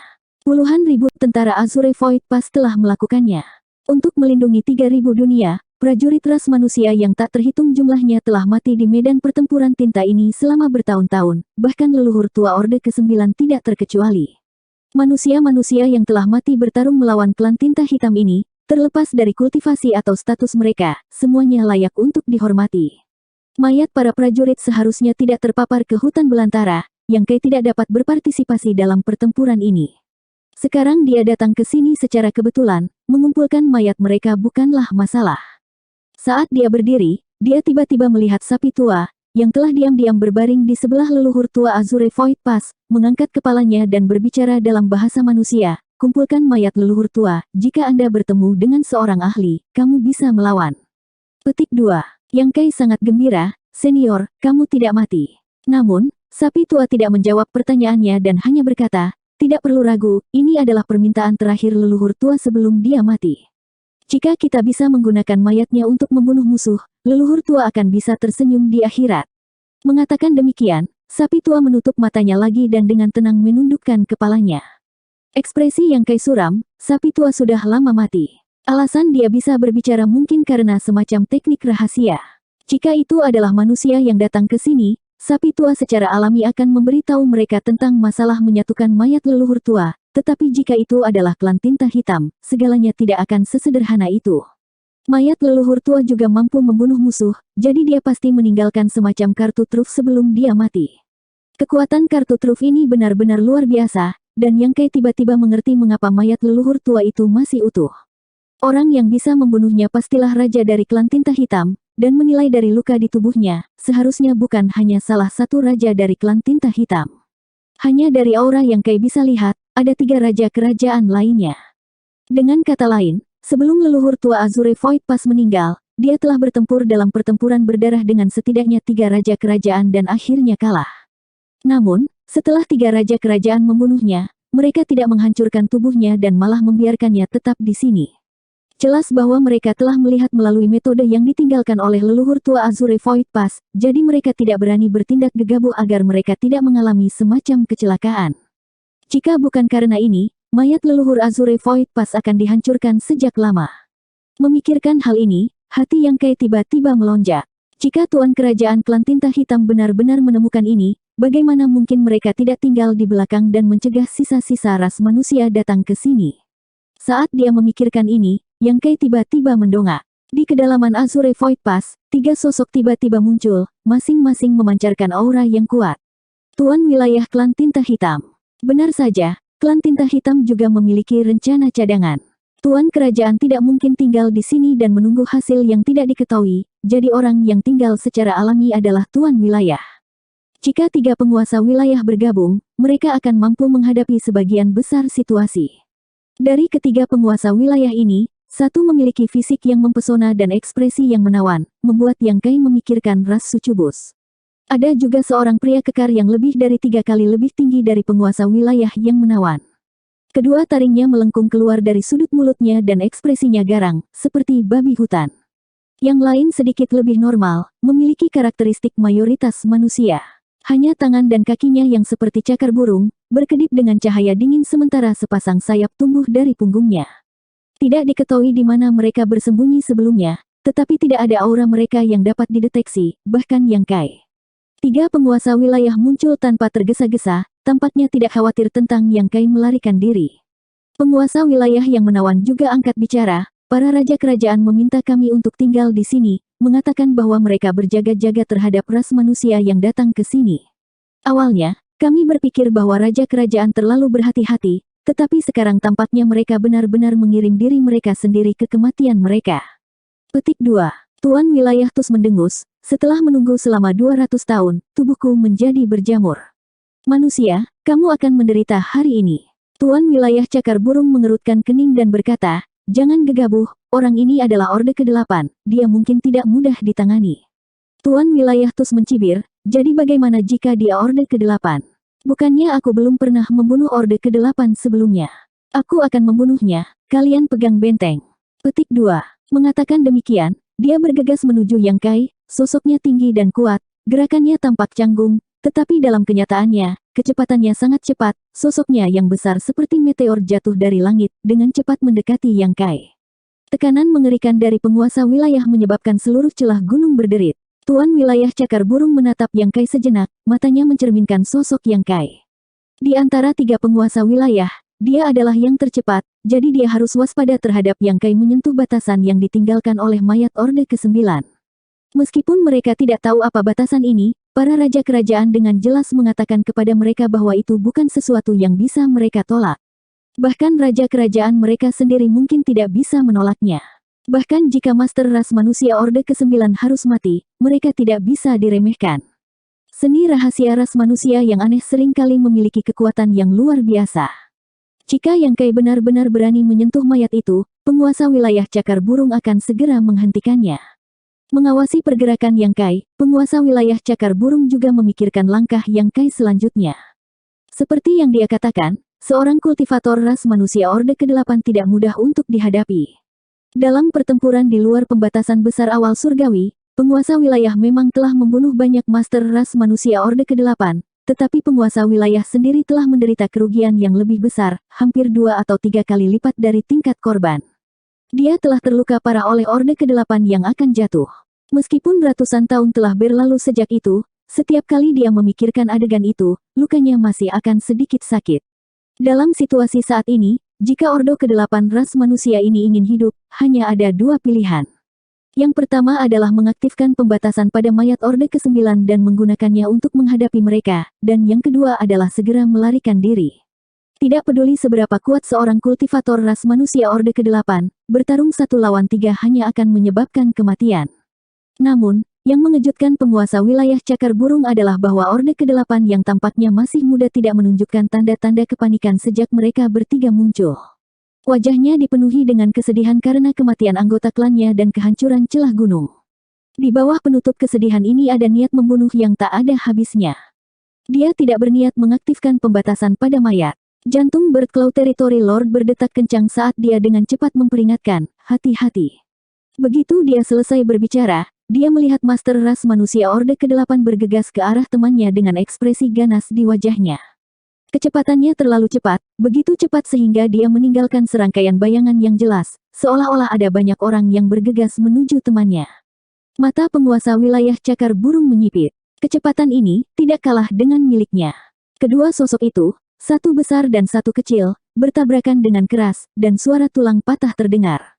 Puluhan ribu tentara Azure Void Pass telah melakukannya. Untuk melindungi 3.000 dunia, prajurit ras manusia yang tak terhitung jumlahnya telah mati di medan pertempuran tinta ini selama bertahun-tahun, bahkan leluhur tua Orde ke-9 tidak terkecuali. Manusia-manusia yang telah mati bertarung melawan klan tinta hitam ini, terlepas dari kultivasi atau status mereka, semuanya layak untuk dihormati. Mayat para prajurit seharusnya tidak terpapar ke hutan belantara, Yang Kai tidak dapat berpartisipasi dalam pertempuran ini. Sekarang dia datang ke sini secara kebetulan, mengumpulkan mayat mereka bukanlah masalah. Saat dia berdiri, dia tiba-tiba melihat sapi tua, yang telah diam-diam berbaring di sebelah leluhur tua Azure Void Pass, mengangkat kepalanya dan berbicara dalam bahasa manusia, kumpulkan mayat leluhur tua, jika Anda bertemu dengan seorang ahli, kamu bisa melawan. Petik 2. Yang Kai sangat gembira, senior, kamu tidak mati. Namun, sapi tua tidak menjawab pertanyaannya dan hanya berkata, tidak perlu ragu, ini adalah permintaan terakhir leluhur tua sebelum dia mati. Jika kita bisa menggunakan mayatnya untuk membunuh musuh, leluhur tua akan bisa tersenyum di akhirat. Mengatakan demikian, sapi tua menutup matanya lagi dan dengan tenang menundukkan kepalanya. Ekspresi Yang Kai suram, sapi tua sudah lama mati. Alasan dia bisa berbicara mungkin karena semacam teknik rahasia. Jika itu adalah manusia yang datang ke sini, sapi tua secara alami akan memberitahu mereka tentang masalah menyatukan mayat leluhur tua, tetapi jika itu adalah klan tinta hitam, segalanya tidak akan sesederhana itu. Mayat leluhur tua juga mampu membunuh musuh, jadi dia pasti meninggalkan semacam kartu truf sebelum dia mati. Kekuatan kartu truf ini benar-benar luar biasa, dan Yang Kai tiba-tiba mengerti mengapa mayat leluhur tua itu masih utuh. Orang yang bisa membunuhnya pastilah raja dari klan tinta hitam, dan menilai dari luka di tubuhnya, seharusnya bukan hanya salah satu raja dari klan tinta hitam. Hanya dari aura Yang Kai bisa lihat, ada 3 raja kerajaan lainnya. Dengan kata lain, sebelum leluhur tua Azure Void Pass meninggal, dia telah bertempur dalam pertempuran berdarah dengan setidaknya 3 raja kerajaan dan akhirnya kalah. Namun, setelah 3 raja kerajaan membunuhnya, mereka tidak menghancurkan tubuhnya dan malah membiarkannya tetap di sini. Jelas bahwa mereka telah melihat melalui metode yang ditinggalkan oleh leluhur tua Azure Void Pass, jadi mereka tidak berani bertindak gegabah agar mereka tidak mengalami semacam kecelakaan. Jika bukan karena ini, mayat leluhur Azure Void Pass akan dihancurkan sejak lama. Memikirkan hal ini, hati Yang Kai tiba-tiba melonjak. Jika Tuan Kerajaan Klan Tinta Hitam benar-benar menemukan ini, bagaimana mungkin mereka tidak tinggal di belakang dan mencegah sisa-sisa ras manusia datang ke sini? Saat dia memikirkan ini, Yang Kai tiba-tiba mendongak. Di kedalaman Azure Void Pass, 3 sosok tiba-tiba muncul, masing-masing memancarkan aura yang kuat. Tuan wilayah klan tinta hitam. Benar saja, klan tinta hitam juga memiliki rencana cadangan. Tuan kerajaan tidak mungkin tinggal di sini dan menunggu hasil yang tidak diketahui, jadi orang yang tinggal secara alami adalah tuan wilayah. Jika 3 penguasa wilayah bergabung, mereka akan mampu menghadapi sebagian besar situasi. Dari ketiga penguasa wilayah ini, satu memiliki fisik yang mempesona dan ekspresi yang menawan, membuat Yang Kai memikirkan ras sucubus. Ada juga seorang pria kekar yang lebih dari 3 kali lebih tinggi dari penguasa wilayah yang menawan. Kedua taringnya melengkung keluar dari sudut mulutnya dan ekspresinya garang, seperti babi hutan. Yang lain sedikit lebih normal, memiliki karakteristik mayoritas manusia. Hanya tangan dan kakinya yang seperti cakar burung, berkedip dengan cahaya dingin sementara sepasang sayap tumbuh dari punggungnya. Tidak diketahui di mana mereka bersembunyi sebelumnya, tetapi tidak ada aura mereka yang dapat dideteksi, bahkan Yang Kai. 3 penguasa wilayah muncul tanpa tergesa-gesa, tampaknya tidak khawatir tentang Yang Kai melarikan diri. Penguasa wilayah yang menawan juga angkat bicara, para raja kerajaan meminta kami untuk tinggal di sini, mengatakan bahwa mereka berjaga-jaga terhadap ras manusia yang datang ke sini. Awalnya, kami berpikir bahwa raja kerajaan terlalu berhati-hati, tetapi sekarang tampaknya mereka benar-benar mengirim diri mereka sendiri ke kematian mereka. Petik 2. Tuan wilayah Tus mendengus, setelah menunggu selama 200 tahun, tubuhku menjadi berjamur. Manusia, kamu akan menderita hari ini. Tuan wilayah cakar burung mengerutkan kening dan berkata, jangan gegabah, orang ini adalah Orde ke-8, dia mungkin tidak mudah ditangani. Tuan wilayah Tus mencibir, jadi bagaimana jika dia Orde ke-8? Bukannya aku belum pernah membunuh Orde ke-8 sebelumnya. Aku akan membunuhnya, kalian pegang benteng. Petik 2. Mengatakan demikian, dia bergegas menuju Yang Kai, sosoknya tinggi dan kuat, gerakannya tampak canggung, tetapi dalam kenyataannya, kecepatannya sangat cepat, sosoknya yang besar seperti meteor jatuh dari langit, dengan cepat mendekati Yang Kai. Tekanan mengerikan dari penguasa wilayah menyebabkan seluruh celah gunung berderit. Tuan wilayah cakar burung menatap Yang Kai sejenak, matanya mencerminkan sosok Yang Kai. Di antara 3 penguasa wilayah, dia adalah yang tercepat, jadi dia harus waspada terhadap Yang Kai menyentuh batasan yang ditinggalkan oleh mayat Orde ke-9. Meskipun mereka tidak tahu apa batasan ini, para raja kerajaan dengan jelas mengatakan kepada mereka bahwa itu bukan sesuatu yang bisa mereka tolak. Bahkan raja kerajaan mereka sendiri mungkin tidak bisa menolaknya. Bahkan jika master ras manusia Orde ke-9 harus mati, mereka tidak bisa diremehkan. Seni rahasia ras manusia yang aneh seringkali memiliki kekuatan yang luar biasa. Jika Yang Kai benar-benar berani menyentuh mayat itu, penguasa wilayah cakar burung akan segera menghentikannya. Mengawasi pergerakan Yang Kai, penguasa wilayah cakar burung juga memikirkan langkah Yang Kai selanjutnya. Seperti yang dia katakan, seorang kultivator ras manusia Orde ke-8 tidak mudah untuk dihadapi. Dalam pertempuran di luar pembatasan besar awal surgawi, penguasa wilayah memang telah membunuh banyak master ras manusia Orde ke-8, tetapi penguasa wilayah sendiri telah menderita kerugian yang lebih besar, hampir 2 atau 3 kali lipat dari tingkat korban. Dia telah terluka parah oleh Orde ke-8 yang akan jatuh. Meskipun ratusan tahun telah berlalu sejak itu, setiap kali dia memikirkan adegan itu, lukanya masih akan sedikit sakit. Dalam situasi saat ini, jika Orde ke-8 ras manusia ini ingin hidup, hanya ada 2 pilihan. Yang pertama adalah mengaktifkan pembatasan pada mayat Orde ke-9 dan menggunakannya untuk menghadapi mereka, dan yang kedua adalah segera melarikan diri. Tidak peduli seberapa kuat seorang kultivator ras manusia Orde ke-8, bertarung 1 lawan 3 hanya akan menyebabkan kematian. Namun, yang mengejutkan penguasa wilayah cakar burung adalah bahwa Orde ke-8 yang tampaknya masih muda tidak menunjukkan tanda-tanda kepanikan sejak mereka bertiga muncul. Wajahnya dipenuhi dengan kesedihan karena kematian anggota klannya dan kehancuran celah gunung. Di bawah penutup kesedihan ini ada niat membunuh yang tak ada habisnya. Dia tidak berniat mengaktifkan pembatasan pada mayat. Jantung Bird Claw Territory Lord berdetak kencang saat dia dengan cepat memperingatkan, hati-hati. Begitu dia selesai berbicara, dia melihat master ras manusia Orde ke-8 bergegas ke arah temannya dengan ekspresi ganas di wajahnya. Kecepatannya terlalu cepat, begitu cepat sehingga dia meninggalkan serangkaian bayangan yang jelas, seolah-olah ada banyak orang yang bergegas menuju temannya. Mata penguasa wilayah cakar burung menyipit. Kecepatan ini tidak kalah dengan miliknya. Kedua sosok itu, satu besar dan satu kecil, bertabrakan dengan keras, dan suara tulang patah terdengar.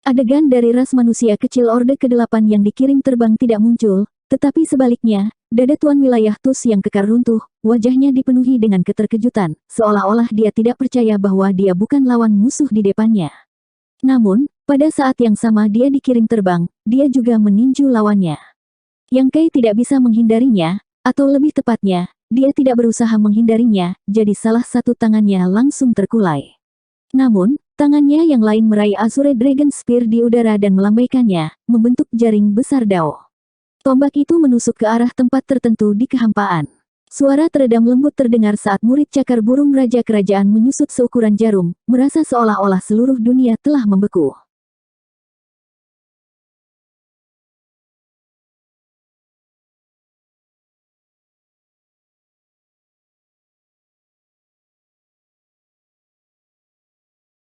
Adegan dari ras manusia kecil Orde ke-8 yang dikirim terbang tidak muncul, tetapi sebaliknya, dada tuan wilayah Tus yang kekar runtuh, wajahnya dipenuhi dengan keterkejutan, seolah-olah dia tidak percaya bahwa dia bukan lawan musuh di depannya. Namun, pada saat yang sama dia dikirim terbang, dia juga meninju lawannya. Yang Kei tidak bisa menghindarinya, atau lebih tepatnya, dia tidak berusaha menghindarinya, jadi salah satu tangannya langsung terkulai. Namun, tangannya yang lain meraih Azure Dragon Spear di udara dan melambaikannya, membentuk jaring besar Dao. Tombak itu menusuk ke arah tempat tertentu di kehampaan. Suara teredam lembut terdengar saat murid cakar burung raja kerajaan menyusut seukuran jarum, merasa seolah-olah seluruh dunia telah membeku.